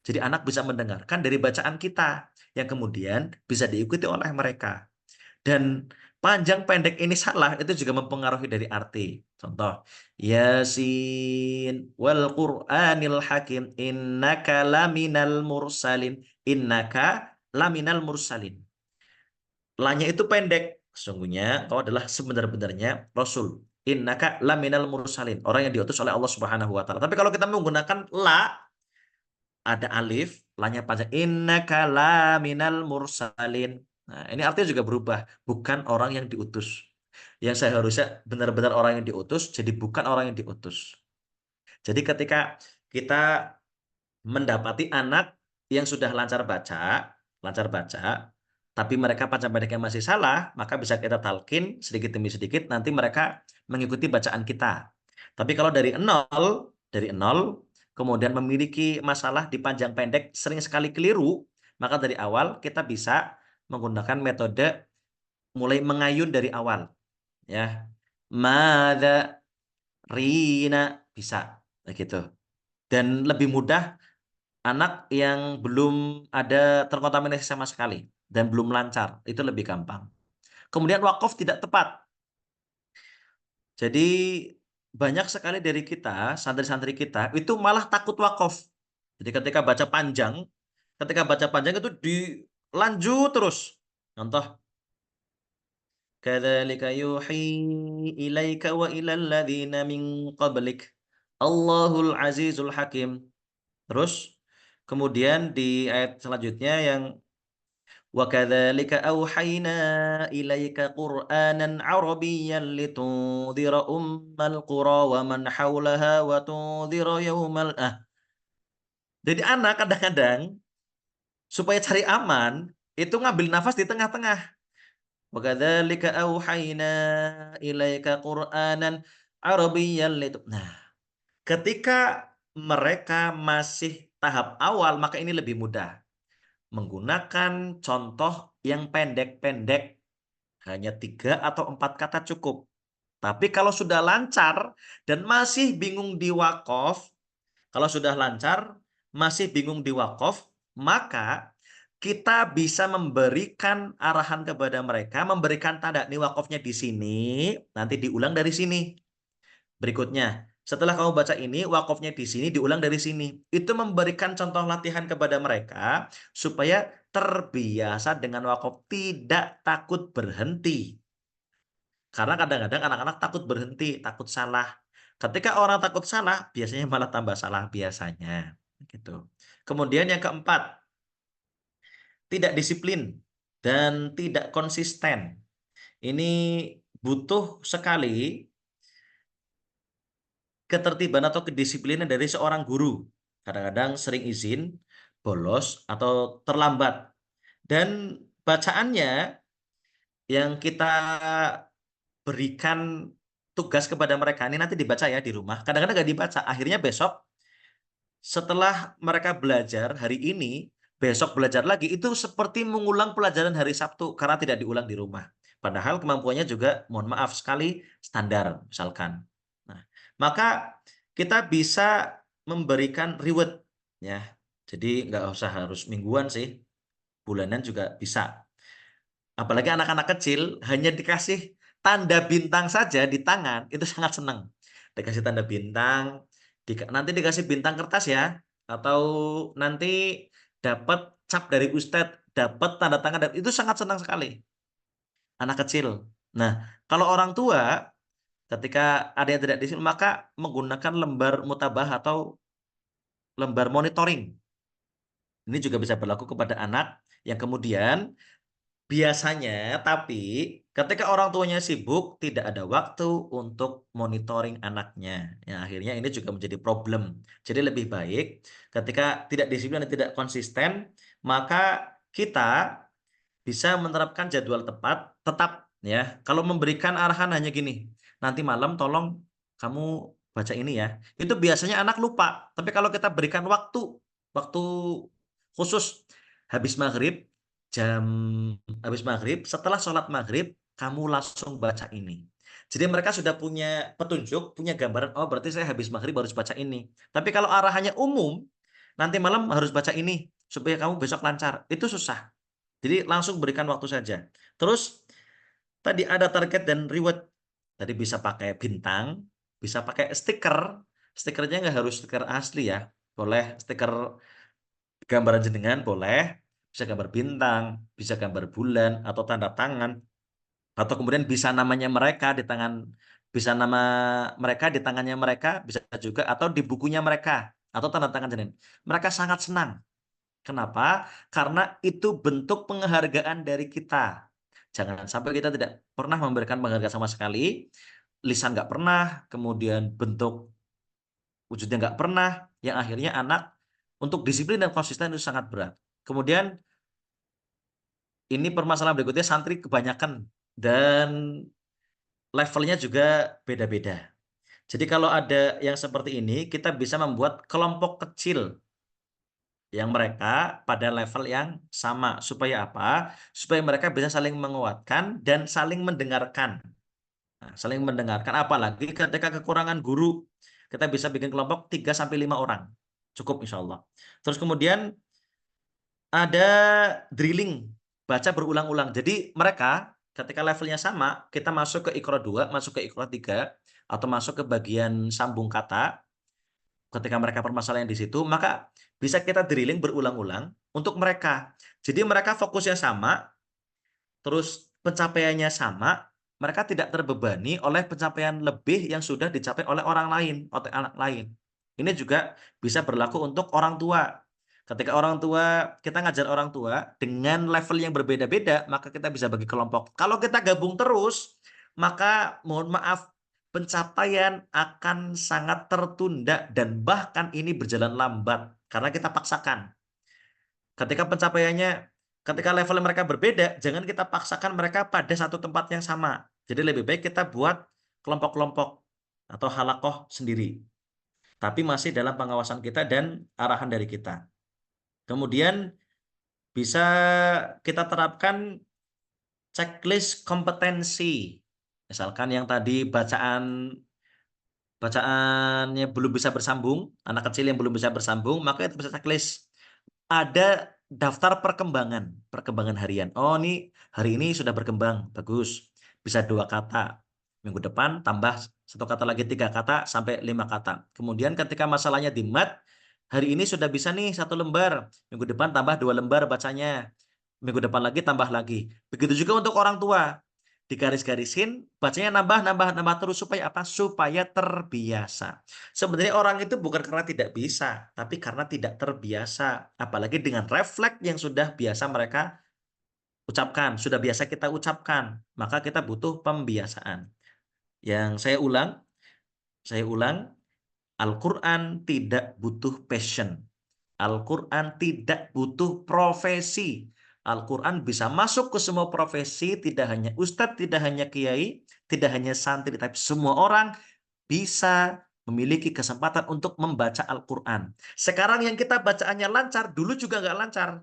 Jadi anak bisa mendengarkan dari bacaan kita, yang kemudian bisa diikuti oleh mereka. Dan panjang pendek ini salah, itu juga mempengaruhi dari arti. Contoh, Yasin wal Qur'anil Hakim, innaka laminal mursalin. Innaka laminal mursalin. Lanya itu pendek. Sesungguhnya kau adalah sebenar-benarnya Rasul. Innaka laminal mursalin. Orang yang diutus oleh Allah Subhanahu wa taala. Tapi kalau kita menggunakan la, ada alif, lanya panjang. Innaka laminal mursalin. Nah, ini artinya juga berubah. Bukan orang yang diutus. Yang seharusnya benar-benar orang yang diutus, jadi bukan orang yang diutus. Jadi ketika kita mendapati anak yang sudah lancar baca, tapi mereka panjang pendeknya masih salah, maka bisa kita talkin sedikit demi sedikit, nanti mereka mengikuti bacaan kita. Tapi kalau dari nol, kemudian memiliki masalah di panjang pendek, sering sekali keliru, maka dari awal kita bisa menggunakan metode mulai mengayun dari awal. Ya, Mada, Rina, bisa. Begitu. Dan lebih mudah anak yang belum ada terkontaminasi sama sekali dan belum lancar, itu lebih gampang. Kemudian wakaf tidak tepat. Jadi banyak sekali dari kita, santri-santri kita, itu malah takut wakaf. Jadi ketika baca panjang itu dilanjut terus. Contoh, kadzalika yuhi ilaika wa ilal ladzina min qablik. Allahul Azizul Hakim. Terus kemudian di ayat selanjutnya yang wa kadzalika auhayna ilaika qur'anan arabiyyan litundhira ummal qura wa man haulaha wa tundhira yaumal Jadi anak kadang-kadang supaya cari aman itu ngambil nafas di tengah-tengah. Wa kadzalika auhayna ilaika qur'anan arabiyyan Nah, ketika mereka masih tahap awal maka ini lebih mudah. Menggunakan contoh yang pendek-pendek, hanya 3 atau 4 kata cukup. Tapi kalau sudah lancar dan masih bingung di wakaf, maka kita bisa memberikan arahan kepada mereka, memberikan tanda nih wakafnya di sini, nanti diulang dari sini. Berikutnya, setelah kamu baca ini, wakafnya di sini, diulang dari sini. Itu memberikan contoh latihan kepada mereka supaya terbiasa dengan wakaf, tidak takut berhenti. Karena kadang-kadang anak-anak takut berhenti, takut salah. Ketika orang takut salah, biasanya malah tambah salah biasanya. Gitu. Kemudian yang keempat, tidak disiplin dan tidak konsisten. Ini butuh sekali ketertiban atau kedisiplinan dari seorang guru. Kadang-kadang sering izin, bolos, atau terlambat. Dan bacaannya yang kita berikan tugas kepada mereka, ini nanti dibaca ya di rumah. Kadang-kadang nggak dibaca. Akhirnya besok setelah mereka belajar hari ini, besok belajar lagi, itu seperti mengulang pelajaran hari Sabtu karena tidak diulang di rumah. Padahal kemampuannya juga, mohon maaf sekali, standar misalkan. Nah, maka kita bisa memberikan reward. ya. Jadi nggak usah harus mingguan sih, bulanan juga bisa. Apalagi anak-anak kecil hanya dikasih tanda bintang saja di tangan itu sangat senang. Dikasih tanda bintang, nanti dikasih bintang kertas ya, atau nanti dapat cap dari ustadz, dapat tanda tangan, itu sangat senang sekali anak kecil. Nah, kalau orang tua ketika ada yang tidak disiplin maka menggunakan lembar mutabah atau lembar monitoring. Ini juga bisa berlaku kepada anak yang kemudian biasanya, tapi ketika orang tuanya sibuk, tidak ada waktu untuk monitoring anaknya. Ya, akhirnya ini juga menjadi problem. Jadi lebih baik ketika tidak disiplin dan tidak konsisten, maka kita bisa menerapkan jadwal tetap ya. Kalau memberikan arahan hanya gini, nanti malam tolong kamu baca ini ya. Itu biasanya anak lupa. Tapi kalau kita berikan waktu khusus habis maghrib, jam habis maghrib, setelah sholat maghrib, kamu langsung baca ini. Jadi mereka sudah punya petunjuk, punya gambaran, oh berarti saya habis maghrib harus baca ini. Tapi kalau arahannya umum, nanti malam harus baca ini, supaya kamu besok lancar. Itu susah. Jadi langsung berikan waktu saja. Terus tadi ada target dan reward. Tadi bisa pakai bintang, bisa pakai stiker. Stikernya nggak harus stiker asli ya. Boleh stiker gambaran jenengan, boleh. Bisa gambar bintang, bisa gambar bulan, atau tanda tangan. Atau kemudian bisa namanya mereka di tangan, bisa nama mereka di tangannya mereka, bisa juga, atau di bukunya mereka, atau tanda tangan jenengan. Mereka sangat senang. Kenapa? Karena itu bentuk penghargaan dari kita. Jangan sampai kita tidak pernah memberikan penghargaan sama sekali, lisan nggak pernah, kemudian bentuk wujudnya nggak pernah, yang akhirnya anak untuk disiplin dan konsisten itu sangat berat. Kemudian ini permasalahan berikutnya, santri kebanyakan dan levelnya juga beda-beda. Jadi kalau ada yang seperti ini, kita bisa membuat kelompok kecil yang mereka pada level yang sama. Supaya apa? Supaya mereka bisa saling menguatkan dan saling mendengarkan. Nah, saling mendengarkan, apalagi ketika kekurangan guru, kita bisa bikin kelompok 3 sampai 5 orang. Cukup insya Allah. Terus kemudian ada drilling, baca berulang-ulang. Jadi mereka ketika levelnya sama, kita masuk ke Iqra 2, masuk ke Iqra 3, atau masuk ke bagian sambung kata, ketika mereka permasalahan di situ, maka bisa kita drilling berulang-ulang untuk mereka. Jadi mereka fokusnya sama, terus pencapaiannya sama, mereka tidak terbebani oleh pencapaian lebih yang sudah dicapai oleh orang lain, oleh anak lain. Ini juga bisa berlaku untuk orang tua. Ketika orang tua, kita ngajar orang tua dengan level yang berbeda-beda, maka kita bisa bagi kelompok. Kalau kita gabung terus, maka mohon maaf, pencapaian akan sangat tertunda dan bahkan ini berjalan lambat karena kita paksakan. Ketika pencapaiannya, ketika level mereka berbeda, jangan kita paksakan mereka pada satu tempat yang sama. Jadi lebih baik kita buat kelompok-kelompok atau halakoh sendiri. Tapi masih dalam pengawasan kita dan arahan dari kita. Kemudian bisa kita terapkan checklist kompetensi. Misalkan yang tadi bacaannya belum bisa bersambung, anak kecil yang belum bisa bersambung, maka itu bisa checklist. Ada daftar perkembangan harian. Oh, ini hari ini sudah berkembang, bagus. Bisa 2 kata. Minggu depan tambah 1 kata lagi, 3 kata sampai 5 kata. Kemudian ketika masalahnya di mat, hari ini sudah bisa nih 1 lembar. Minggu depan tambah 2 lembar bacanya. Minggu depan lagi tambah lagi. Begitu juga untuk orang tua. Digaris-garisin, bacanya nambah terus supaya apa? Supaya terbiasa. Sebenarnya orang itu bukan karena tidak bisa, tapi karena tidak terbiasa. Apalagi dengan refleks yang sudah biasa mereka ucapkan, sudah biasa kita ucapkan. Maka kita butuh pembiasaan. Yang saya ulang, Al-Quran tidak butuh passion. Al-Quran tidak butuh profesi. Al-Quran bisa masuk ke semua profesi, tidak hanya ustadz, tidak hanya kiai, tidak hanya santri, tapi semua orang bisa memiliki kesempatan untuk membaca Al-Quran. Sekarang yang kita bacaannya lancar, dulu juga nggak lancar.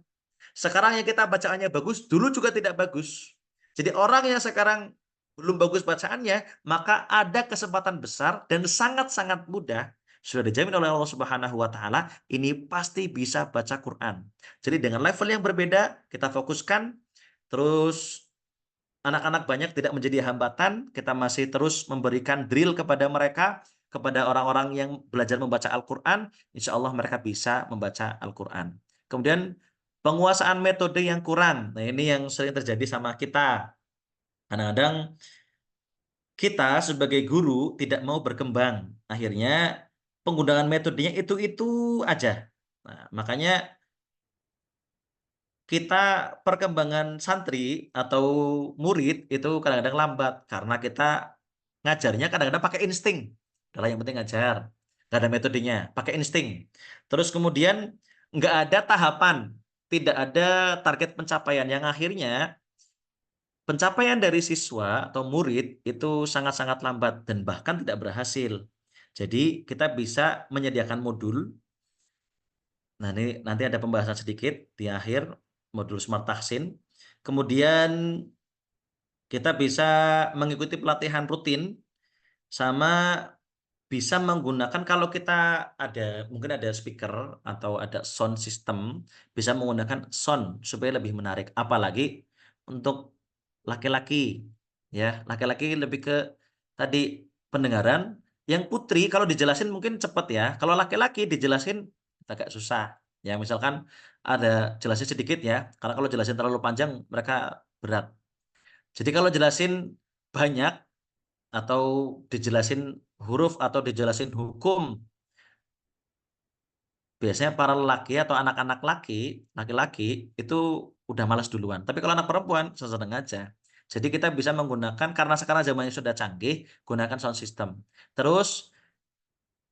Sekarang yang kita bacaannya bagus, dulu juga tidak bagus. Jadi orang yang sekarang belum bagus bacaannya, maka ada kesempatan besar dan sangat-sangat mudah sudah dijamin oleh Allah Subhanahu wa taala, ini pasti bisa baca Quran. Jadi dengan level yang berbeda kita fokuskan, terus anak-anak banyak tidak menjadi hambatan, kita masih terus memberikan drill kepada mereka, kepada orang-orang yang belajar membaca Al-Quran, insya Allah mereka bisa membaca Al-Quran. Kemudian penguasaan metode yang kurang, nah ini yang sering terjadi sama kita. Kadang-kadang kita sebagai guru tidak mau berkembang, akhirnya penggunaan metodenya itu-itu aja. Nah, makanya kita perkembangan santri atau murid itu kadang-kadang lambat karena kita ngajarnya kadang-kadang pakai insting. Adalah yang penting ngajar, nggak ada metodenya, pakai insting. Terus kemudian nggak ada tahapan, tidak ada target pencapaian yang akhirnya pencapaian dari siswa atau murid itu sangat-sangat lambat dan bahkan tidak berhasil. Jadi kita bisa menyediakan modul. Nah, ini nanti ada pembahasan sedikit di akhir modul Smart Tahsin. Kemudian kita bisa mengikuti pelatihan rutin sama bisa menggunakan kalau kita ada mungkin ada speaker atau ada sound system, bisa menggunakan sound supaya lebih menarik. Apalagi untuk laki-laki, ya laki-laki lebih ke tadi pendengaran. Yang putri kalau dijelasin mungkin cepat ya. Kalau laki-laki dijelasin agak susah. Ya misalkan ada jelasin sedikit ya. Karena kalau jelasin terlalu panjang mereka berat. Jadi kalau jelasin banyak atau dijelasin huruf atau dijelasin hukum, biasanya para lelaki atau anak-anak laki-laki itu udah malas duluan. Tapi kalau anak perempuan seneng aja. Jadi kita bisa menggunakan karena sekarang zamannya sudah canggih, gunakan sound system. Terus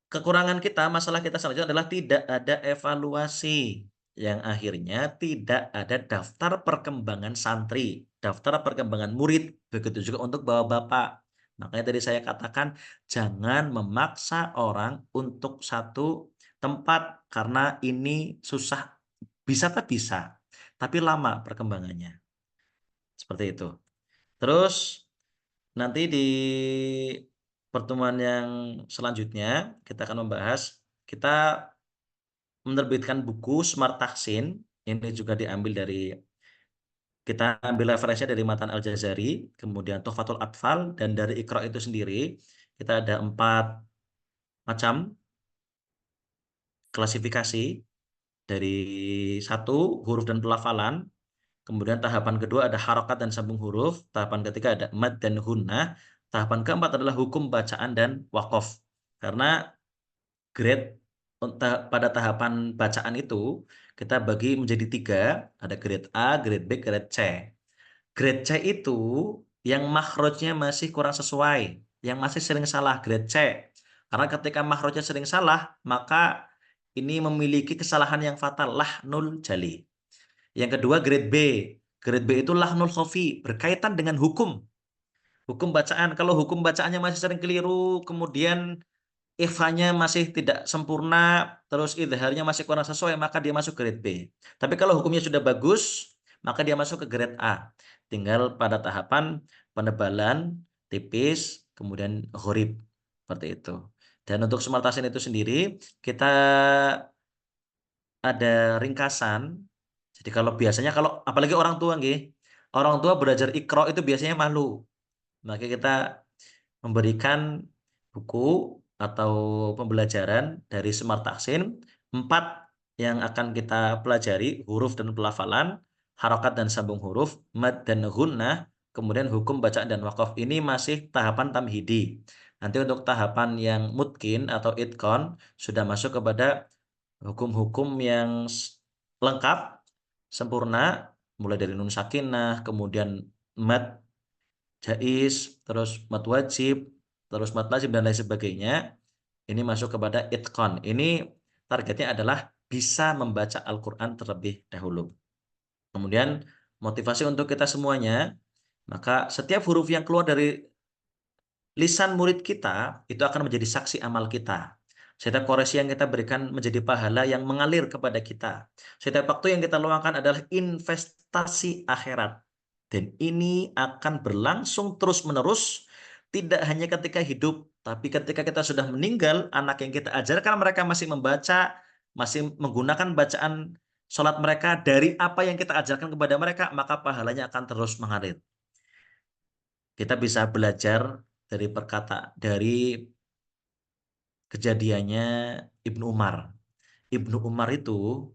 kekurangan kita, masalah kita selanjutnya adalah tidak ada evaluasi, yang akhirnya tidak ada daftar perkembangan santri, daftar perkembangan murid, begitu juga untuk bapak-bapak. Makanya tadi saya katakan jangan memaksa orang untuk satu tempat karena ini susah, bisa tak bisa, tapi lama perkembangannya. Seperti itu. Terus nanti di pertemuan yang selanjutnya kita akan membahas, kita menerbitkan buku Smart Tahsin. Ini juga diambil dari, kita ambil referensinya dari Matan Al-Jazari, kemudian Tuhfatul Atfal, dan dari Iqra itu sendiri. Kita ada 4 macam klasifikasi, dari 1 huruf dan pelafalan. Kemudian tahapan kedua ada harokat dan sambung huruf. Tahapan ketiga ada mad dan gunnah. Tahapan keempat adalah hukum bacaan dan wakof. Karena grade pada tahapan bacaan itu kita bagi menjadi 3, ada grade A, grade B, grade C. Grade C itu yang makhrajnya masih kurang sesuai, yang masih sering salah, grade C. Karena ketika makhrajnya sering salah, maka ini memiliki kesalahan yang fatal, lahnul jali. Yang kedua grade B. Grade B itu lahnul khofi, berkaitan dengan hukum. Hukum bacaan, kalau hukum bacaannya masih sering keliru, kemudian ikhfanya masih tidak sempurna, terus idharnya masih kurang sesuai, maka dia masuk grade B. Tapi kalau hukumnya sudah bagus, maka dia masuk ke grade A. Tinggal pada tahapan penebalan, tipis, kemudian ghorib. Seperti itu. Dan untuk Smart Tahsin itu sendiri, kita ada ringkasan. Jadi kalau biasanya, kalau apalagi orang tua nggih, orang tua belajar Iqra itu biasanya malu. Maka kita memberikan buku atau pembelajaran dari Smart Tahsin, 4 yang akan kita pelajari, huruf dan pelafalan, harokat dan sambung huruf, mad dan gunnah, kemudian hukum bacaan dan wakaf. Ini masih tahapan tamhidi. Nanti untuk tahapan yang mutkin atau itqon sudah masuk kepada hukum-hukum yang lengkap, sempurna, mulai dari nun sakinah, kemudian mad jaiz, terus mad wajib, terus mad lazim dan lain sebagainya. Ini masuk kepada itqan. Ini targetnya adalah bisa membaca Al-Qur'an terlebih dahulu. Kemudian motivasi untuk kita semuanya, maka setiap huruf yang keluar dari lisan murid kita itu akan menjadi saksi amal kita. Setiap koreksi yang kita berikan menjadi pahala yang mengalir kepada kita. Setiap waktu yang kita luangkan adalah investasi akhirat. Dan ini akan berlangsung terus-menerus, tidak hanya ketika hidup, tapi ketika kita sudah meninggal, anak yang kita ajarkan mereka masih membaca, masih menggunakan bacaan sholat mereka dari apa yang kita ajarkan kepada mereka, maka pahalanya akan terus mengalir. Kita bisa belajar dari kejadiannya Ibnu Umar. Ibnu Umar itu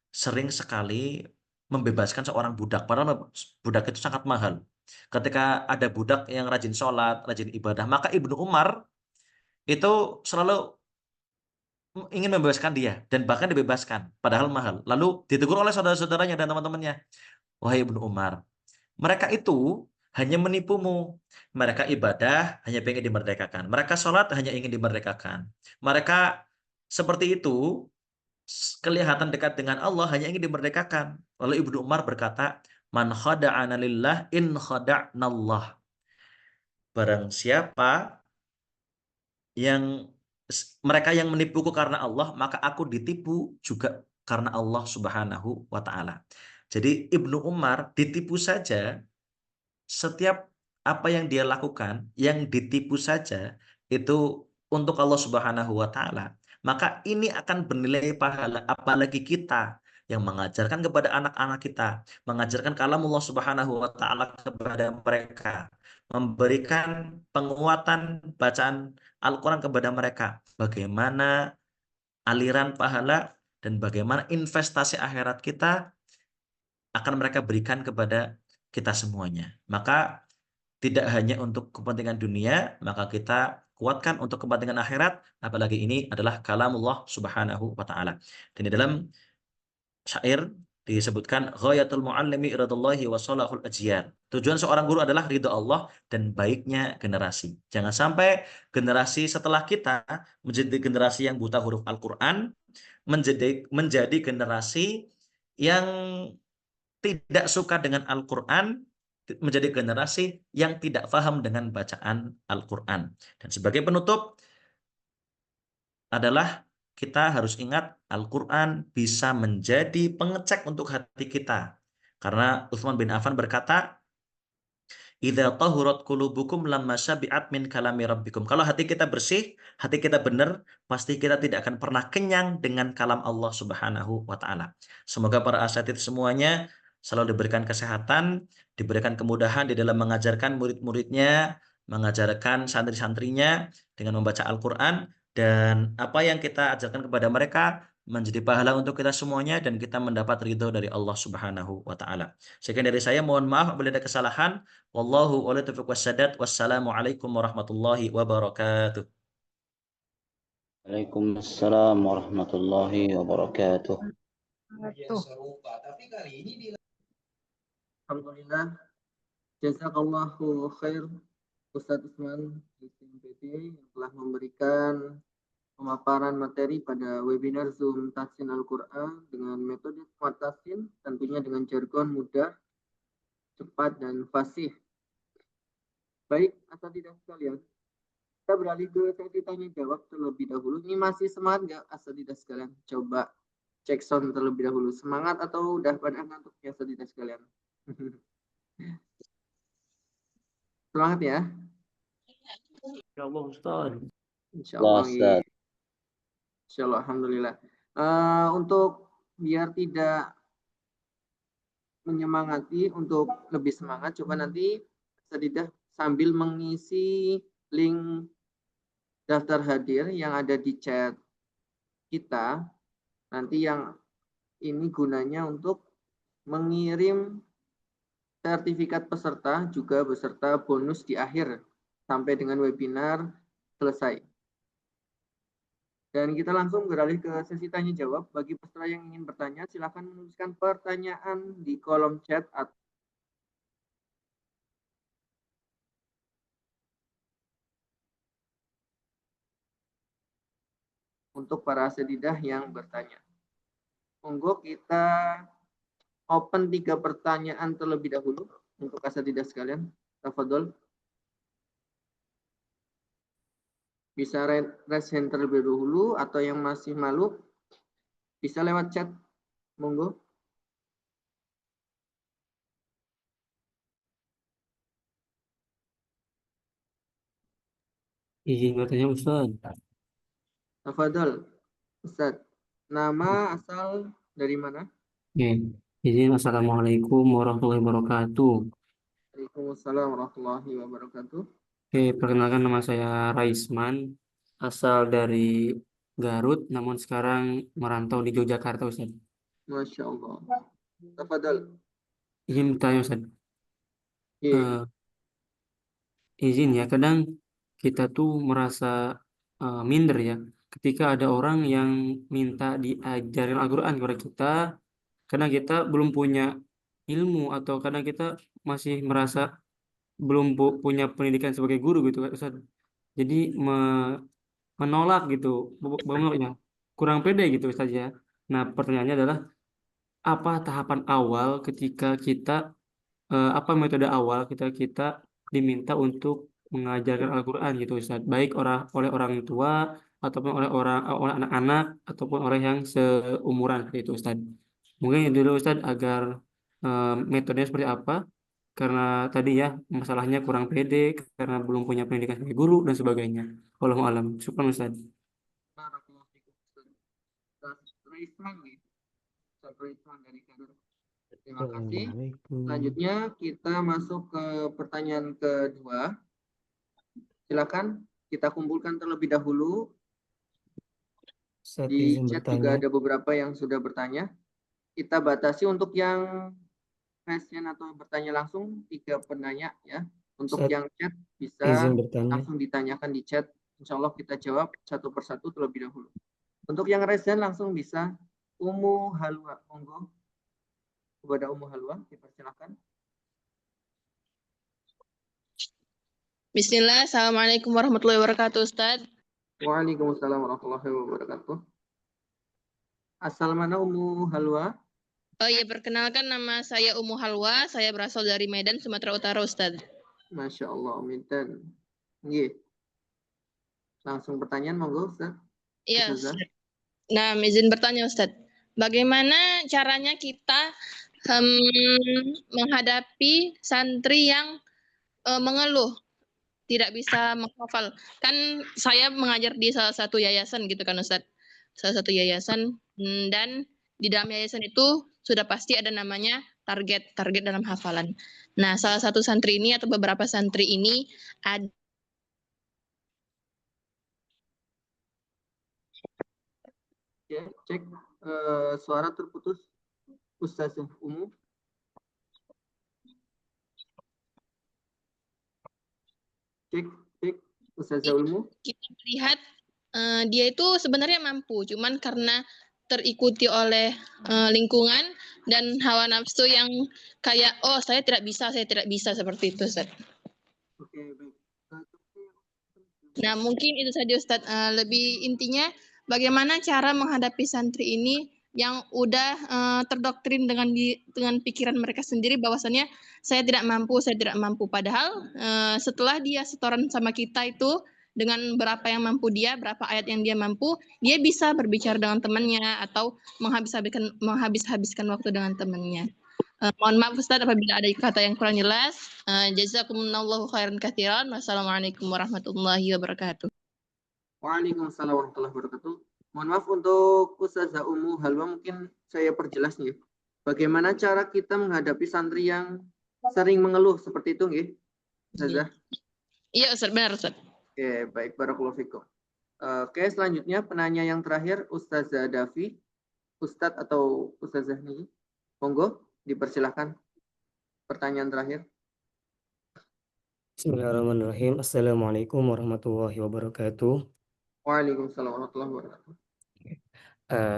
sering sekali membebaskan seorang budak, padahal budak itu sangat mahal. Ketika ada budak yang rajin sholat, rajin ibadah, maka Ibnu Umar itu selalu ingin membebaskan dia dan bahkan dibebaskan, padahal mahal. Lalu ditegur oleh saudara-saudaranya dan teman-temannya, wahai Ibnu Umar, mereka itu hanya menipumu. Mereka ibadah hanya ingin dimerdekakan. Mereka sholat hanya ingin dimerdekakan. Mereka seperti itu, kelihatan dekat dengan Allah hanya ingin dimerdekakan. Lalu Ibnu Umar berkata, man khada'ana lillah in khada'nallah. Barang siapa yang mereka yang menipuku karena Allah, maka aku ditipu juga karena Allah Subhanahu wa taala. Jadi Ibnu Umar ditipu saja, setiap apa yang dia lakukan, yang ditipu saja itu untuk Allah Subhanahu wa taala, maka ini akan bernilai pahala, apalagi kita yang mengajarkan kepada anak-anak kita, mengajarkan kalam Allah Subhanahu wa taala kepada mereka, memberikan penguatan bacaan Al-Qur'an kepada mereka. Bagaimana aliran pahala dan bagaimana investasi akhirat kita akan mereka berikan kepada kita semuanya. Maka tidak hanya untuk kepentingan dunia, maka kita kuatkan untuk kepentingan akhirat, apalagi ini adalah kalamullah Subhanahu wa taala. Dan di dalam syair disebutkan ghayatul muallimi iradullahi wa salahul ajyal. Tujuan seorang guru adalah ridha Allah dan baiknya generasi. Jangan sampai generasi setelah kita menjadi generasi yang buta huruf Al-Qur'an, menjadi generasi yang tidak suka dengan Al-Quran, menjadi generasi yang tidak paham dengan bacaan Al-Quran. Dan sebagai penutup adalah kita harus ingat Al-Quran bisa menjadi pengecek untuk hati kita. Karena Utsman bin Affan berkata, idza tahurat qulubukum lamma syabi'at min kalami rabbikum. Kalau hati kita bersih, hati kita benar, pasti kita tidak akan pernah kenyang dengan kalam Allah Subhanahu wa taala. Semoga para asatidz semuanya selalu diberikan kesehatan, diberikan kemudahan di dalam mengajarkan murid-muridnya, mengajarkan santri-santrinya dengan membaca Al-Qur'an, dan apa yang kita ajarkan kepada mereka menjadi pahala untuk kita semuanya dan kita mendapat ridho dari Allah Subhanahu wa taala. Sekian dari saya, mohon maaf apabila ada kesalahan. Wallahu a'lam taufiq wassadad. Wassalamualaikum warahmatullahi wabarakatuh. Waalaikumsalam warahmatullahi wabarakatuh. Alhamdulillah, jazakallahu khair Ustadz Usman PPD yang telah memberikan pemaparan materi pada webinar Zoom Tahsin Al-Quran dengan metode Smart Tahsin, tentunya dengan jargon mudah, cepat, dan fasih. Baik, asatidzah sekalian, kita beralih ke sesi tanya jawab terlebih dahulu. Ini masih semangat nggak asatidzah sekalian? Coba cek sound terlebih dahulu. Semangat atau udah pada ngantuk ya asatidzah sekalian? Semangat ya. Ya Allah Ustaz. Insyaallah. Ustaz. Insyaallah, alhamdulillah. Untuk biar tidak menyemangati untuk lebih semangat, coba nanti asatidzah sambil mengisi link daftar hadir yang ada di chat kita. Nanti yang ini gunanya untuk mengirim sertifikat peserta juga beserta bonus di akhir sampai dengan webinar selesai. Dan kita langsung beralih ke sesi tanya jawab. Bagi peserta yang ingin bertanya, silakan menuliskan pertanyaan di kolom chat atau untuk para asatidzah yang bertanya. Monggo kita open 3 pertanyaan terlebih dahulu untuk asatidzah sekalian. Tafadhol. Bisa raise hand terlebih dahulu atau yang masih malu bisa lewat chat. Monggo. Izin bertanya Ustaz. Tafadhol, Ustaz. Nama asal dari mana? Oke. Izin Assalamualaikum warahmatullahi wabarakatuh. Waalaikumsalam warahmatullahi wabarakatuh. Oke, perkenalkan nama saya Raisman, asal dari Garut, namun sekarang merantau di Yogyakarta, Ustaz. Masya Allah. Tafadhol. Izin bertanya Ustaz. Iya. Eh, izin ya, kadang kita tuh merasa minder ya, ketika ada orang yang minta diajarin Al-Quran kepada kita, karena kita belum punya ilmu atau karena kita masih merasa belum punya pendidikan sebagai guru gitu kan Ustaz. Jadi menolak gitu, menolaknya kurang pede gitu Ustaz ya. Nah, pertanyaannya adalah apa tahapan awal ketika kita apa metode awal kita kita diminta untuk mengajarkan Al-Quran gitu Ustaz, baik oleh orang tua ataupun oleh anak-anak ataupun oleh yang seumuran seperti itu Ustaz. Mungkin itu dulu Ustaz agar metodenya seperti apa, karena tadi ya masalahnya kurang pede karena belum punya pendidikan sebagai guru dan sebagainya. Wallahu alam. Syukran Ustaz. Barakallahu fikum, Ustaz. Ustaz Raisman, nih. Ustaz Raisman dari Garut. Terima kasih. Selanjutnya kita masuk ke pertanyaan kedua. Silakan kita kumpulkan terlebih dahulu. Ustaz Di izin chat bertanya. juga ada beberapa yang sudah bertanya. Kita batasi untuk yang question atau bertanya langsung 3 penanya ya. Untuk Ustaz yang chat bisa izin bertanya. langsung ditanyakan di chat. Insya Allah kita jawab satu persatu terlebih dahulu. Untuk yang raise langsung bisa Umu Halwa. Monggo kepada Umu Halwa dipersilakan. Bismillah, Assalamualaikum warahmatullahi wabarakatuh, Ustaz. Waalaikumsalam warahmatullahi wabarakatuh. Asal mana Umu Halwa? Oh iya, perkenalkan nama saya Umu Halwa, saya berasal dari Medan, Sumatera Utara, Ustaz. Masya Allah, Medan. Nggih. Langsung pertanyaan monggo, Ustaz. Iya. Ustazah. Nah, izin bertanya, Ustaz. Bagaimana caranya kita menghadapi santri yang mengeluh, tidak bisa menghafal? Kan saya mengajar di salah satu yayasan gitu kan, Ustaz. Salah satu yayasan, dan di dalam yayasan itu sudah pasti ada namanya target dalam hafalan. Nah, salah satu santri ini atau beberapa santri ini ada Ya, cek suara terputus Ustazah Umu. Cek Ustazah Umu. kita melihat dia itu sebenarnya mampu, cuman karena terikuti oleh lingkungan dan hawa nafsu yang kayak saya tidak bisa seperti itu, Ustaz. Oke, baik. Nah, mungkin itu saja Ustaz. Lebih intinya bagaimana cara menghadapi santri ini yang udah terdoktrin dengan pikiran mereka sendiri bahwasannya saya tidak mampu. Padahal setelah dia setoran sama kita itu dengan berapa yang mampu dia, berapa ayat yang dia mampu, dia bisa berbicara dengan temannya atau menghabiskan waktu dengan temannya. Mohon maaf Ustaz apabila ada kata yang kurang jelas. Jazakumullahu khairan katsiran. Wassalamualaikum warahmatullahi wabarakatuh. Waalaikumsalam warahmatullahi wabarakatuh. Mohon maaf untuk Ustazah Umu Halwa, mungkin saya perjelas nih. Bagaimana cara kita menghadapi santri yang sering mengeluh seperti itu, nggih? Ustazah? Iya Ustaz, benar Ustaz. Oke, baik, barakallahu fikum. Oke, selanjutnya penanya yang terakhir Ustazah Davi. Ustadz atau Ustazah nih. Monggo dipersilahkan. Pertanyaan terakhir. Bismillahirrahmanirrahim. Assalamualaikum warahmatullahi wabarakatuh. Waalaikumsalam warahmatullahi wabarakatuh.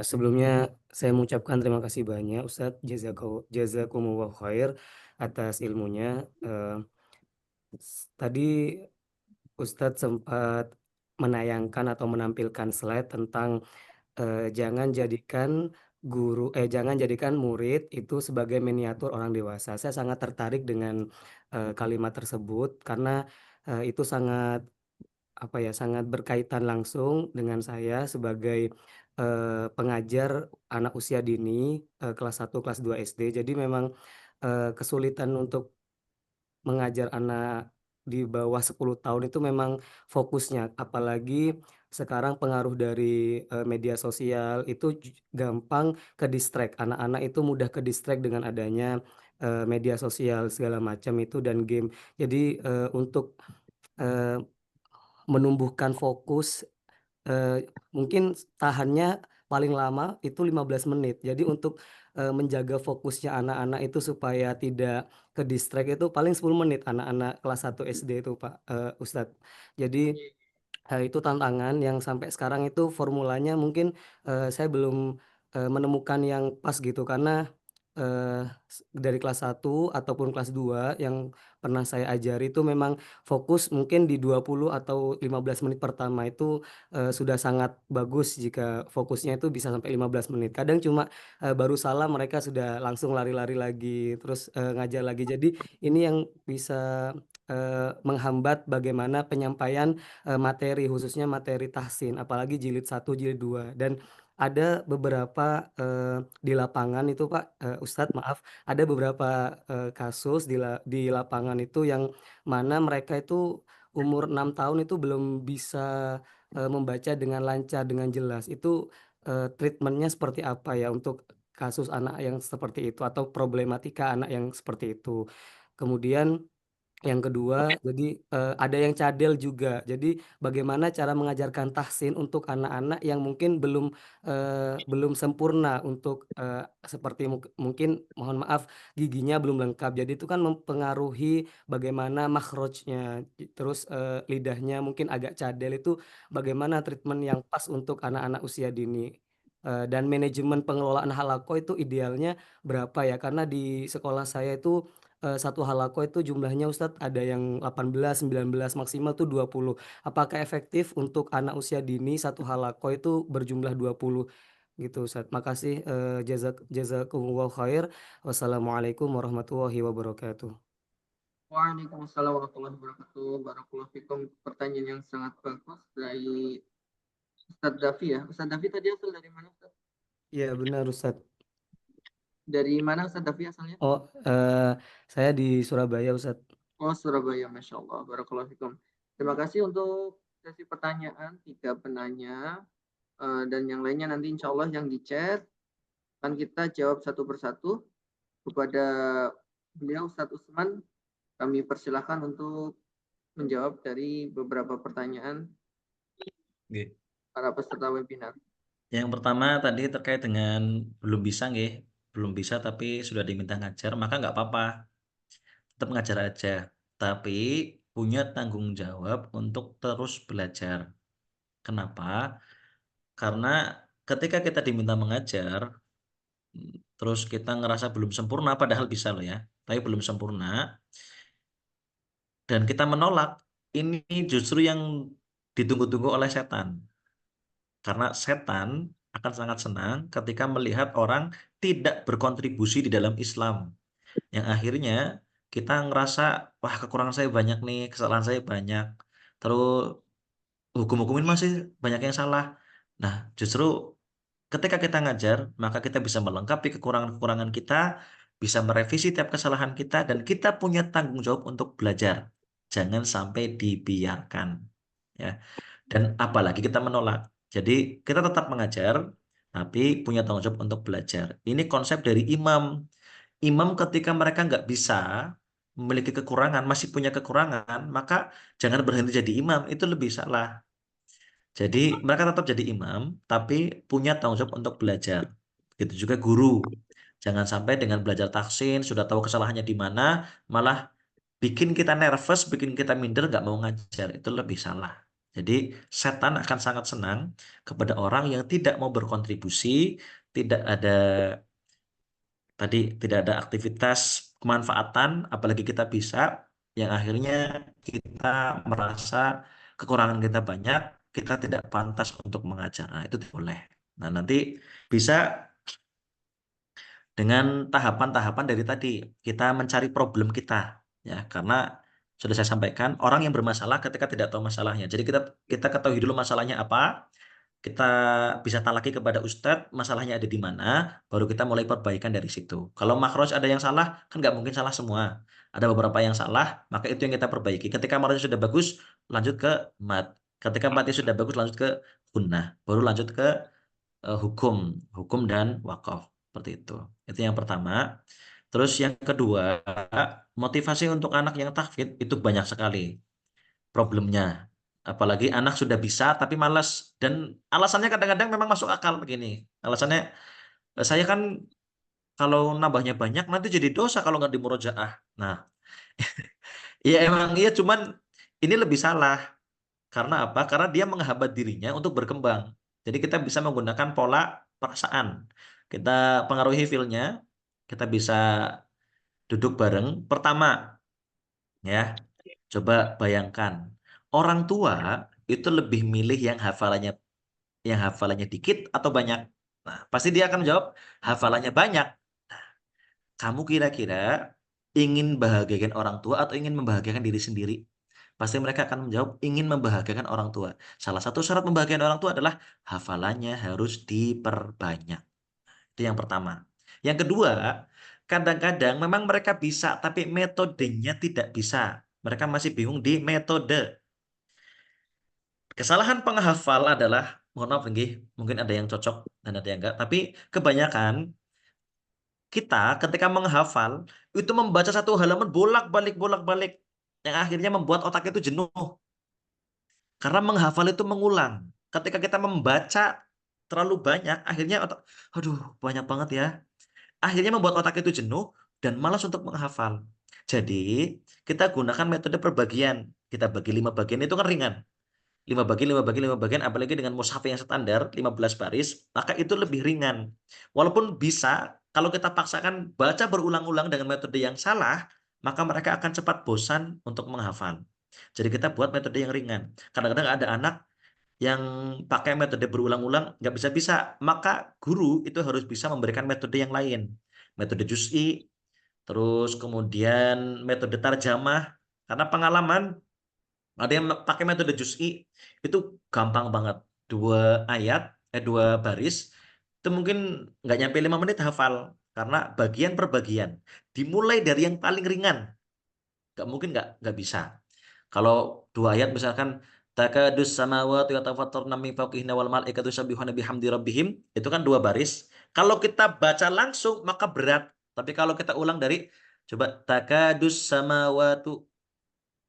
Sebelumnya saya mengucapkan terima kasih banyak Ustadz, jazakumullah khair atas ilmunya. Tadi Ustadz sempat menayangkan atau menampilkan slide tentang jangan jadikan murid itu sebagai miniatur orang dewasa. Saya sangat tertarik dengan kalimat tersebut karena itu sangat sangat berkaitan langsung dengan saya sebagai pengajar anak usia dini kelas 1, kelas 2 SD. Jadi memang kesulitan untuk mengajar anak di bawah 10 tahun itu memang fokusnya, apalagi sekarang pengaruh dari, media sosial itu gampang ke-distract, anak-anak itu mudah ke-distract dengan adanya, media sosial segala macam itu dan game. Jadi, untuk, eee, menumbuhkan fokus, mungkin tahannya paling lama itu 15 menit. Jadi untuk, menjaga fokusnya anak-anak itu supaya tidak ke-distract itu paling 10 menit anak-anak kelas 1 SD itu Pak, Ustadz. Jadi itu tantangan yang sampai sekarang itu formulanya mungkin, saya belum, menemukan yang pas gitu karena, dari kelas 1 ataupun kelas 2 yang pernah saya ajari itu memang fokus mungkin di 20 atau 15 menit pertama itu, sudah sangat bagus jika fokusnya itu bisa sampai 15 menit. Kadang cuma, baru salam mereka sudah langsung lari-lari lagi, terus, ngajar lagi. Jadi ini yang bisa, menghambat bagaimana penyampaian materi, khususnya materi tahsin, apalagi jilid 1 jilid 2 dan ada beberapa, di lapangan itu Pak, Ustadz maaf, ada beberapa, kasus di lapangan itu yang mana mereka itu umur 6 tahun itu belum bisa, membaca dengan lancar, dengan jelas. Itu, treatment-nya seperti apa ya untuk kasus anak yang seperti itu atau problematika anak yang seperti itu? Kemudian yang kedua, jadi, ada yang cadel juga. Jadi bagaimana cara mengajarkan tahsin untuk anak-anak yang mungkin belum sempurna untuk, seperti mungkin mohon maaf giginya belum lengkap. Jadi itu kan mempengaruhi bagaimana makhrajnya, terus, lidahnya mungkin agak cadel, itu bagaimana treatment yang pas untuk anak-anak usia dini. Dan manajemen pengelolaan halaqah itu idealnya berapa ya? Karena di sekolah saya itu satu halaqah itu jumlahnya Ustadz ada yang 18, 19, maksimal tuh 20. Apakah efektif untuk anak usia dini satu halaqah itu berjumlah 20 gitu Ustadz. Makasih, jazakumullahu khair. Wassalamualaikum warahmatullahi wabarakatuh. Waalaikumsalam warahmatullahi wabarakatuh. Barakallahu fikum. Pertanyaan yang sangat bagus dari Ustadz Dafi ya. Ustadz Dafi tadi asal dari mana Ustadz? Iya benar Ustadz. Dari mana Ustadz Dafi asalnya? Oh, saya di Surabaya Ustadz. Oh Surabaya, Masya Allah. Barakallahu fikum. Terima kasih untuk sesi pertanyaan 3 penanya. Dan yang lainnya nanti insya Allah yang di chat akan kita jawab satu persatu. Kepada beliau Ustadz Usman, kami persilahkan untuk menjawab dari beberapa pertanyaan Nggih. para peserta webinar. Yang pertama tadi terkait dengan belum bisa nggih, belum bisa tapi sudah diminta ngajar, maka nggak apa-apa. Tetap ngajar aja, tapi punya tanggung jawab untuk terus belajar. Kenapa? Karena ketika kita diminta mengajar, terus kita ngerasa belum sempurna, padahal bisa loh ya, tapi belum sempurna, dan kita menolak, ini justru yang ditunggu-tunggu oleh setan. Karena setan akan sangat senang ketika melihat orang tidak berkontribusi di dalam Islam. Yang akhirnya kita ngerasa, wah kekurangan saya banyak nih, kesalahan saya banyak. Terus hukum-hukumin masih banyak yang salah. Nah, justru ketika kita ngajar, maka kita bisa melengkapi kekurangan-kekurangan kita, bisa merevisi tiap kesalahan kita, dan kita punya tanggung jawab untuk belajar. Jangan sampai dibiarkan. Ya. Dan apalagi kita menolak. Jadi kita tetap mengajar, tapi punya tanggung jawab untuk belajar. Ini konsep dari imam. Imam ketika mereka nggak bisa, memiliki kekurangan, masih punya kekurangan, maka jangan berhenti jadi imam, itu lebih salah. Jadi mereka tetap jadi imam, tapi punya tanggung jawab untuk belajar. Begitu juga guru. Jangan sampai dengan belajar tahsin, sudah tahu kesalahannya di mana, malah bikin kita nervous, bikin kita minder, nggak mau ngajar. Itu lebih salah. Jadi setan akan sangat senang kepada orang yang tidak mau berkontribusi, tidak ada aktivitas kemanfaatan, apalagi kita bisa, yang akhirnya kita merasa kekurangan kita banyak, kita tidak pantas untuk mengajar. Nah, itu boleh. Nah, nanti bisa dengan tahapan-tahapan dari tadi, kita mencari problem kita, ya, karena sudah saya sampaikan, orang yang bermasalah ketika tidak tahu masalahnya. Jadi kita ketahui dulu masalahnya apa, kita bisa talaki kepada ustadz masalahnya ada di mana, baru kita mulai perbaikan dari situ. Kalau makhraj ada yang salah, kan nggak mungkin salah semua. Ada beberapa yang salah, maka itu yang kita perbaiki. Ketika makhrajnya sudah bagus, lanjut ke mat. Ketika matnya sudah bagus, lanjut ke gunnah. Baru lanjut ke hukum dan wakaf. Seperti itu. Itu yang pertama. Terus yang kedua, motivasi untuk anak yang tahfidz itu banyak sekali problemnya. Apalagi anak sudah bisa tapi malas, dan alasannya kadang-kadang memang masuk akal begini. Alasannya, saya kan kalau nambahnya banyak nanti jadi dosa kalau nggak dimurojaah. Nah, ya emang iya, cuman ini lebih salah. Karena apa? Karena dia menghambat dirinya untuk berkembang. Jadi kita bisa menggunakan pola perasaan. Kita pengaruhi feel-nya, kita bisa duduk bareng. Pertama, ya, coba bayangkan. Orang tua itu lebih milih yang hafalannya dikit atau banyak. Nah, pasti dia akan menjawab hafalannya banyak. Kamu kira-kira ingin bahagiakan orang tua atau ingin membahagiakan diri sendiri? Pasti mereka akan menjawab ingin membahagiakan orang tua. Salah satu syarat membahagiakan orang tua adalah hafalannya harus diperbanyak. Itu yang pertama. Yang kedua, kadang-kadang memang mereka bisa, tapi metodenya tidak bisa. Mereka masih bingung di metode. Kesalahan penghafal adalah, mohon maaf nggih, mungkin ada yang cocok dan ada yang enggak, tapi kebanyakan kita ketika menghafal itu membaca satu halaman bolak-balik yang akhirnya membuat otak itu jenuh. Karena menghafal itu mengulang. Ketika kita membaca terlalu banyak, akhirnya otak, aduh banyak banget ya. Akhirnya membuat otak itu jenuh dan malas untuk menghafal. Jadi kita gunakan metode perbagian. Kita bagi 5 bagian, itu kan ringan. 5 bagian, 5 bagian, 5 bagian, apalagi dengan mushaf yang standar 15 baris, maka itu lebih ringan. Walaupun bisa, kalau kita paksakan baca berulang-ulang dengan metode yang salah, maka mereka akan cepat bosan untuk menghafal. Jadi kita buat metode yang ringan. Kadang-kadang ada anak yang pakai metode berulang-ulang nggak bisa-bisa, maka guru itu harus bisa memberikan metode yang lain. Metode juz'i, terus kemudian metode tarjamah, karena pengalaman ada yang pakai metode juz'i itu gampang banget. 2 baris itu mungkin nggak nyampe 5 menit hafal, karena bagian per bagian. Dimulai dari yang paling ringan. Nggak bisa. Kalau 2 ayat misalkan takadus samawati yatafattarna min fawqihinna wal malaikatu yusabbihuna bihamdi rabbihim, itu kan 2 baris. Kalau kita baca langsung maka berat. Tapi kalau kita ulang dari coba takadus samawatu,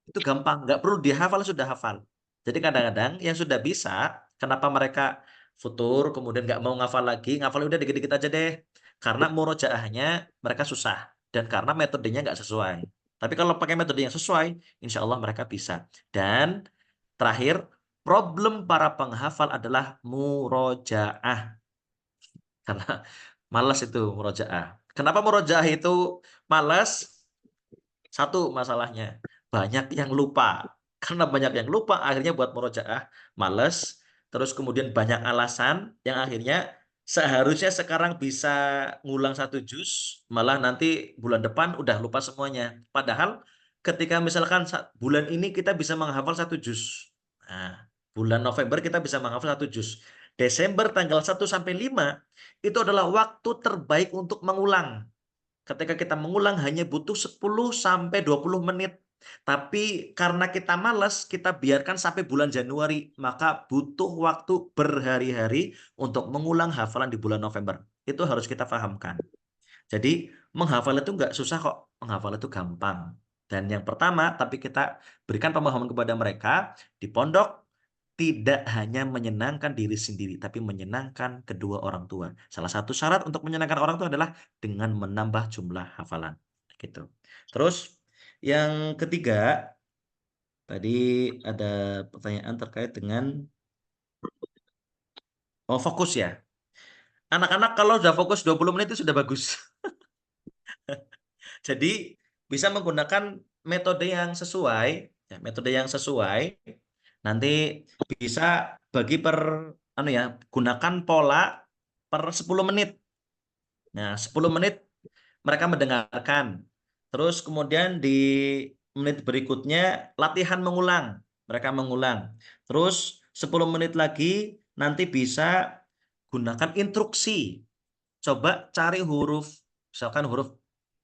itu gampang, nggak perlu dihafal sudah hafal. Jadi kadang-kadang yang sudah bisa, kenapa mereka futur kemudian nggak mau ngafal lagi, ngafal udah dikit-dikit aja deh. Karena murojaahnya mereka susah dan karena metodenya nggak sesuai. Tapi kalau pakai metode yang sesuai, insya Allah mereka bisa. Dan terakhir, problem para penghafal adalah murojaah. Karena malas itu murojaah. Kenapa murojaah itu malas? Satu masalahnya, banyak yang lupa. Karena banyak yang lupa, akhirnya buat murojaah males. Terus kemudian banyak alasan yang akhirnya seharusnya sekarang bisa ngulang 1 juz, malah nanti bulan depan udah lupa semuanya. Padahal ketika misalkan bulan ini kita bisa menghafal 1 juz. Nah, bulan November kita bisa menghafal 1 juz. Desember tanggal 1 sampai 5 itu adalah waktu terbaik untuk mengulang. Ketika kita mengulang hanya butuh 10 sampai 20 menit. Tapi karena kita malas, kita biarkan sampai bulan Januari. Maka butuh waktu berhari-hari untuk mengulang hafalan di bulan November. Itu harus kita pahamkan. Jadi menghafal itu nggak susah kok. Menghafal itu gampang. Dan yang pertama, tapi kita berikan pemahaman kepada mereka di pondok, tidak hanya menyenangkan diri sendiri, tapi menyenangkan kedua orang tua. Salah satu syarat untuk menyenangkan orang tua adalah dengan menambah jumlah hafalan. Gitu. Terus yang ketiga, tadi ada pertanyaan terkait dengan fokus ya. Anak-anak kalau sudah fokus 20 menit itu sudah bagus. Jadi bisa menggunakan metode yang sesuai, ya, metode yang sesuai. Nanti bisa bagi gunakan pola per 10 menit. Nah, 10 menit mereka mendengarkan. Terus kemudian di menit berikutnya latihan mengulang. Mereka mengulang. Terus 10 menit lagi nanti bisa gunakan instruksi. Coba cari huruf, misalkan huruf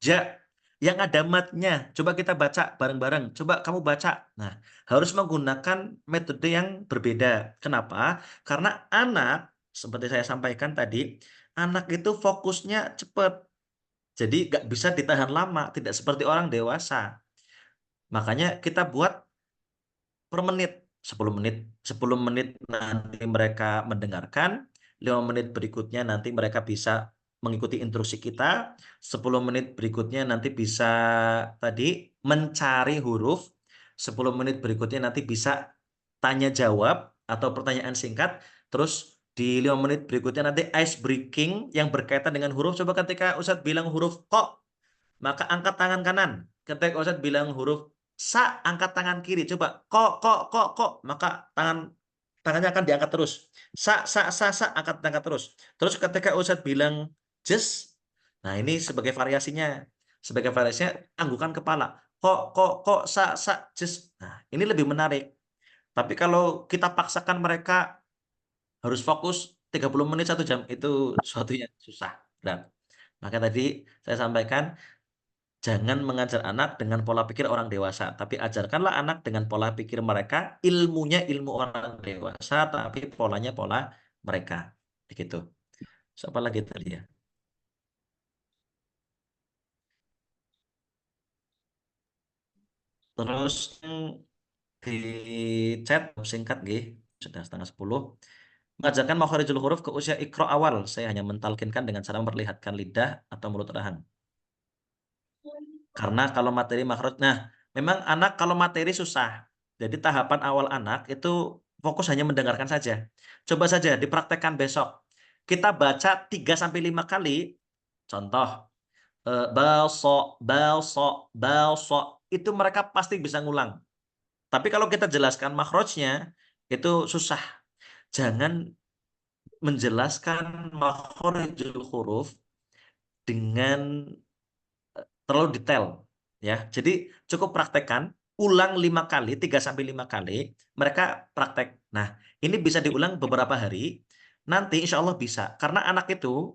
ja yang ada matnya. Coba kita baca bareng-bareng. Coba kamu baca. Nah, harus menggunakan metode yang berbeda. Kenapa? Karena anak, seperti saya sampaikan tadi, anak itu fokusnya cepat. Jadi nggak bisa ditahan lama, tidak seperti orang dewasa. Makanya kita buat per menit, 10 menit. 10 menit nanti mereka mendengarkan, 5 menit berikutnya nanti mereka bisa mengikuti instruksi kita, 10 menit berikutnya nanti bisa tadi mencari huruf, 10 menit berikutnya nanti bisa tanya jawab atau pertanyaan singkat, terus di 5 menit berikutnya nanti ice breaking yang berkaitan dengan huruf. Coba ketika Ustadz bilang huruf kok, maka angkat tangan kanan. Ketika Ustadz bilang huruf sa, angkat tangan kiri. Coba kok, maka tangannya akan diangkat terus. Sa, angkat terus. Terus ketika Ustadz bilang just, nah ini sebagai variasinya. Sebagai variasinya, anggukan kepala. Kok, sa, just. Nah, ini lebih menarik. Tapi kalau kita paksakan mereka harus fokus 30 menit 1 jam, itu suatu yang susah. Berat. Maka tadi saya sampaikan, jangan mengajar anak dengan pola pikir orang dewasa, tapi ajarkanlah anak dengan pola pikir mereka, ilmunya ilmu orang dewasa, tapi polanya pola mereka. Begitu. Siapa lagi tadi ya? Terus di chat singkat sudah 9:30. Mengajarkan makharijul huruf ke usia ikro awal. Saya hanya mentalkinkan dengan cara memperlihatkan lidah atau mulut rahan. Karena kalau materi makhraj, nah memang anak kalau materi susah. Jadi tahapan awal anak itu fokus hanya mendengarkan saja. Coba saja dipraktekkan besok. Kita baca 3-5 kali. Contoh, balso, itu mereka pasti bisa ngulang. Tapi kalau kita jelaskan makhrajnya itu susah. Jangan menjelaskan makharijul huruf dengan terlalu detail ya. Jadi cukup praktekkan, ulang 5 kali, 3-5 kali, mereka praktek. Nah, ini bisa diulang beberapa hari, nanti insya Allah bisa. Karena anak itu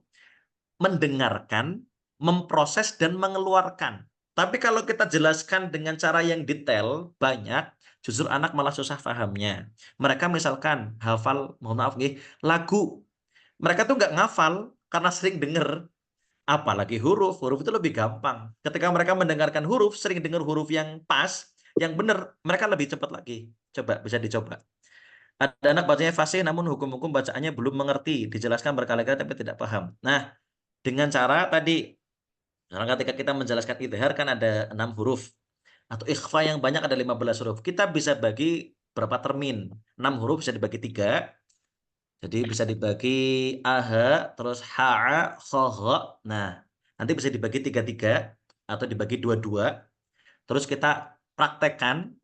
mendengarkan, memproses, dan mengeluarkan. Tapi kalau kita jelaskan dengan cara yang detail, banyak, justru anak malah susah pahamnya. Mereka misalkan hafal, mohon maaf lagu. Mereka tuh nggak ngafal karena sering dengar. Apalagi huruf itu lebih gampang. Ketika mereka mendengarkan huruf, sering dengar huruf yang pas, yang benar, mereka lebih cepat lagi. Coba, bisa dicoba. Ada anak bacanya fasih, namun hukum-hukum bacaannya belum mengerti. Dijelaskan berkali-kali tapi tidak paham. Nah, dengan cara tadi, karena ketika kita menjelaskan idhar kan ada 6 huruf. Atau ikhfa yang banyak ada 15 huruf. Kita bisa bagi berapa termin. 6 huruf bisa dibagi 3. Jadi bisa dibagi aha, terus ha'a, khoho. Nah, nanti bisa dibagi 3-3 atau dibagi 2-2. Terus kita praktekkan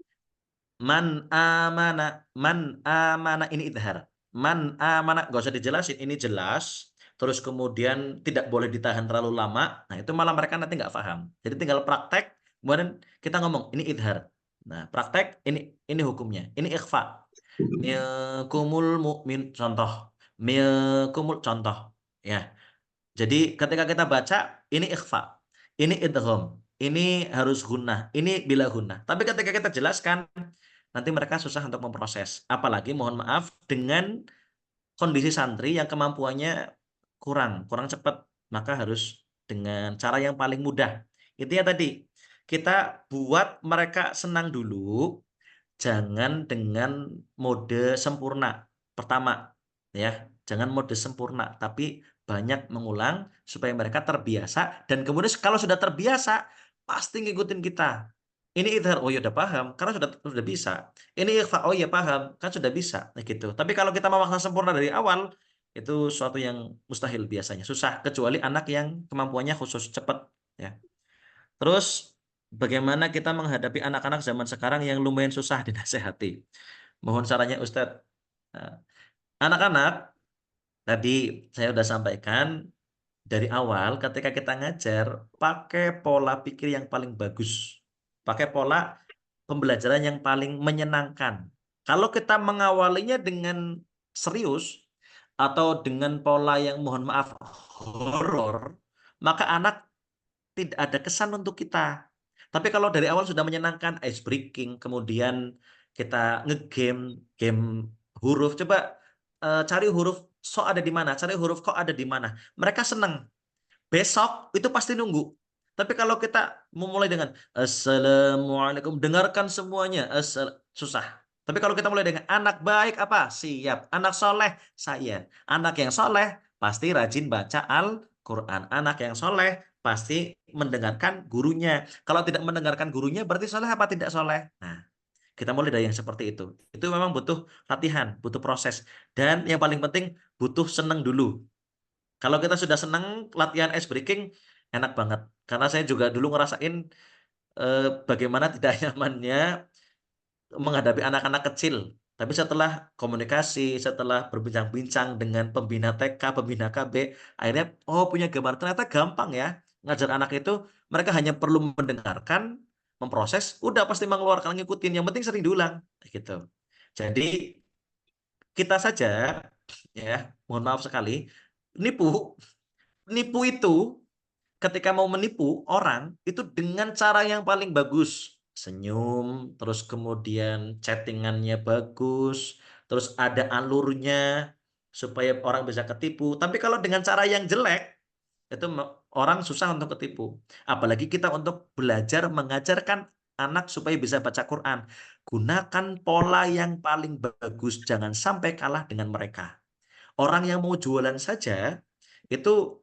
man amana ini idhar. Man amana, gak usah dijelasin, ini jelas. Terus kemudian tidak boleh ditahan terlalu lama. Nah, itu malah mereka nanti nggak paham. Jadi tinggal praktek, kemudian kita ngomong ini idhar. Nah, praktek ini hukumnya. Ini ikhfa. Milkumul mukmin, contoh. Milkumul, contoh. Ya. Jadi ketika kita baca, ini ikhfa, ini idgham, ini harus gunnah, ini bila gunnah. Tapi ketika kita jelaskan, nanti mereka susah untuk memproses. Apalagi mohon maaf dengan kondisi santri yang kemampuannya kurang cepat, maka harus dengan cara yang paling mudah. Intinya tadi, kita buat mereka senang dulu, jangan dengan mode sempurna. Pertama, ya, jangan mode sempurna, tapi banyak mengulang supaya mereka terbiasa, dan kemudian kalau sudah terbiasa pasti ngikutin kita. Ini idhar, oh ya udah paham karena sudah bisa. Ini ikhfa, oh ya paham kan sudah bisa, nah, gitu. Tapi kalau kita memaksa sempurna dari awal, itu suatu yang mustahil biasanya, susah, kecuali anak yang kemampuannya khusus cepat ya. Terus bagaimana kita menghadapi anak-anak zaman sekarang yang lumayan susah dinasehati? Mohon sarannya Ustadz. Nah, anak-anak tadi saya sudah sampaikan dari awal, ketika kita ngajar, pakai pola pikir yang paling bagus. Pakai pola pembelajaran yang paling menyenangkan. Kalau kita mengawalinya dengan serius, atau dengan pola yang mohon maaf horor, maka anak tidak ada kesan untuk kita. Tapi kalau dari awal sudah menyenangkan, ice breaking, kemudian kita game huruf, coba cari huruf so ada di mana, cari huruf kok ada di mana. Mereka senang. Besok itu pasti nunggu. Tapi kalau kita memulai dengan Assalamualaikum, dengarkan semuanya, susah. Tapi kalau kita mulai dengan anak baik apa? Siap. Anak soleh, saya. Anak yang soleh pasti rajin baca Al-Quran. Anak yang soleh pasti mendengarkan gurunya. Kalau tidak mendengarkan gurunya berarti soleh apa tidak soleh? Nah, kita mulai dari yang seperti itu. Itu memang butuh latihan, butuh proses. Dan yang paling penting butuh seneng dulu. Kalau kita sudah senang latihan ice breaking, enak banget. Karena saya juga dulu ngerasain bagaimana tidak nyamannya menghadapi anak-anak kecil. Tapi setelah komunikasi, setelah berbincang-bincang dengan pembina TK, pembina KB, akhirnya punya gambar. Ternyata gampang ya ngajar anak itu. Mereka hanya perlu mendengarkan, memproses, udah pasti mengeluarkan, ngikutin. Yang penting sering diulang, gitu. Jadi kita saja, ya, mohon maaf sekali, nipu itu ketika mau menipu orang itu dengan cara yang paling bagus. Senyum, terus kemudian chattingannya bagus, terus ada alurnya supaya orang bisa ketipu. Tapi kalau dengan cara yang jelek, itu orang susah untuk ketipu. Apalagi kita untuk belajar mengajarkan anak supaya bisa baca Quran. Gunakan pola yang paling bagus, jangan sampai kalah dengan mereka. Orang yang mau jualan saja itu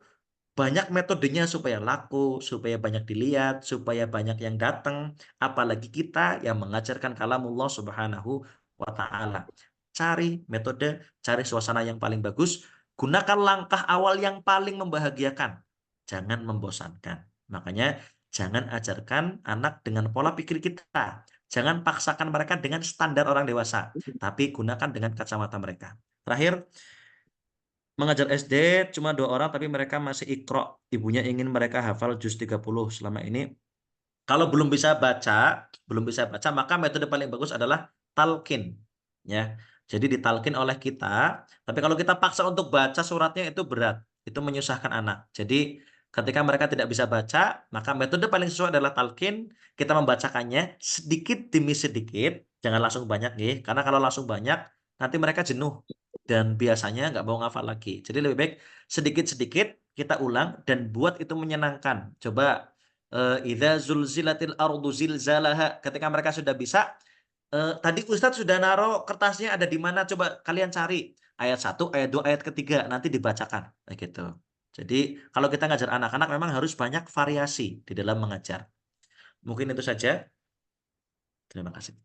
banyak metodenya supaya laku, supaya banyak dilihat, supaya banyak yang datang. Apalagi kita yang mengajarkan kalamullah subhanahu wa ta'ala. Cari metode, cari suasana yang paling bagus. Gunakan langkah awal yang paling membahagiakan. Jangan membosankan. Makanya jangan ajarkan anak dengan pola pikir kita. Jangan paksakan mereka dengan standar orang dewasa. Tapi gunakan dengan kacamata mereka. Terakhir, mengajar SD cuma 2 orang tapi mereka masih ikro. Ibunya ingin mereka hafal juz 30 selama ini. Kalau belum bisa baca, maka metode paling bagus adalah talqin. Ya. Jadi ditalkin oleh kita, tapi kalau kita paksa untuk baca suratnya itu berat. Itu menyusahkan anak. Jadi ketika mereka tidak bisa baca, maka metode paling sesuai adalah talqin. Kita membacakannya sedikit demi sedikit, jangan langsung banyak nih, karena kalau langsung banyak nanti mereka jenuh dan biasanya nggak mau ngafal lagi. Jadi lebih baik sedikit-sedikit kita ulang dan buat itu menyenangkan. Coba idza zulzilatil ardu zilzalaha, ketika mereka sudah bisa, tadi Ustadz sudah naruh kertasnya ada di mana, coba kalian cari ayat 1, ayat 2, ayat ketiga, nanti dibacakan kayak gitu. Jadi kalau kita ngajar anak-anak memang harus banyak variasi di dalam mengajar. Mungkin itu saja. Terima kasih.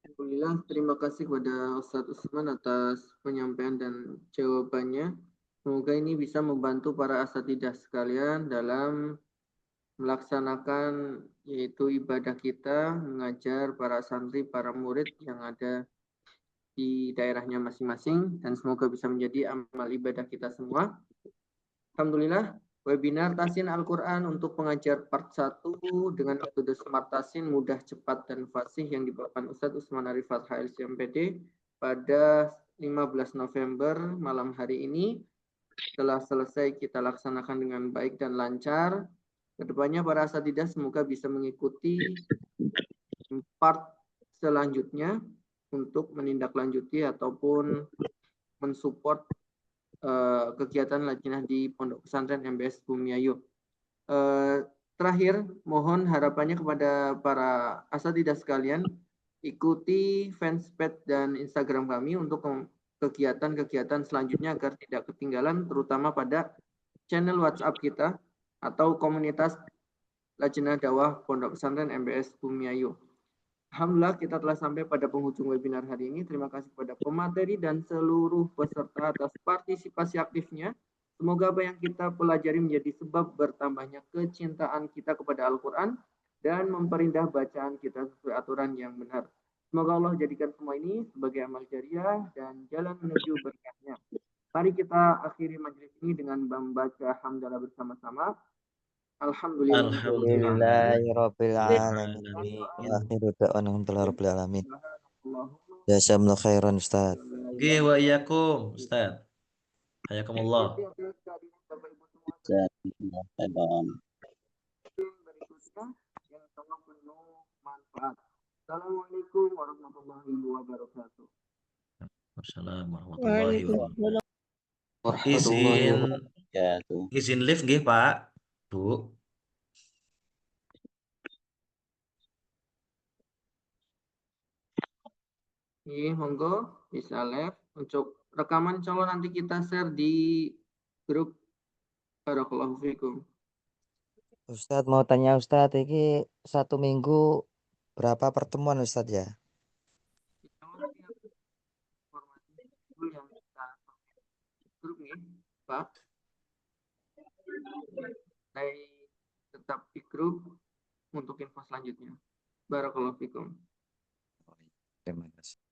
Alhamdulillah, terima kasih kepada Ustadz Usman atas penyampaian dan jawabannya. Semoga ini bisa membantu para asatidah sekalian dalam melaksanakan yaitu ibadah kita, mengajar para santri, para murid yang ada di daerahnya masing-masing, dan semoga bisa menjadi amal ibadah kita semua. Alhamdulillah, webinar Tahsin Al-Quran untuk pengajar part 1 dengan metode Smart Tahsin mudah, cepat, dan fasih yang dibawakan Ustadz Usman Arifat HLC-MPD pada 15 November malam hari ini telah selesai kita laksanakan dengan baik dan lancar. Kedepannya para asatidah semoga bisa mengikuti part selanjutnya untuk menindaklanjuti ataupun mensupport kegiatan lajnah di Pondok Pesantren MBS Bumiayu. Terakhir, mohon harapannya kepada para asatidah sekalian, ikuti fanspage dan Instagram kami untuk kegiatan-kegiatan selanjutnya agar tidak ketinggalan, terutama pada channel WhatsApp kita atau komunitas Lajnah Dakwah Pondok Pesantren MBS Bumiayu. Alhamdulillah kita telah sampai pada penghujung webinar hari ini. Terima kasih kepada pemateri dan seluruh peserta atas partisipasi aktifnya. Semoga apa yang kita pelajari menjadi sebab bertambahnya kecintaan kita kepada Al-Quran dan memperindah bacaan kita sesuai aturan yang benar. Semoga Allah jadikan semua ini sebagai amal jariah dan jalan menuju berkahnya. Mari kita akhiri majelis ini dengan membaca hamdalah bersama-sama. Alhamdulillahirabbil alamin. Alamin. Wa akhiru da'wana alhamdulillahirabbil alamin. Allahumma Jazakumullah khairan Ustaz. Nggih wa iyyakum, Ustaz. Hayakumullah. Jazakumullah khairan. Berikutnya yang sangat penuh manfaat. Assalamualaikum warahmatullahi wabarakatuh. Wassalamualaikum warahmatullahi wabarakatuh. Warahmatullahi Izin wabarakatuh. izin live nggih, Pak. Bu. Iya, monggo bisa live. Untuk rekaman insya Allah nanti kita share di grup. Barakallahu fikum. Ustadz mau tanya Ustadz, ini 1 minggu berapa pertemuan Ustadz ya? Insya Allah nanti informasi dulu yang kita grup nih, Pak. Stay tetap di grup untuk info selanjutnya. Barakallahu fikum. Terima kasih.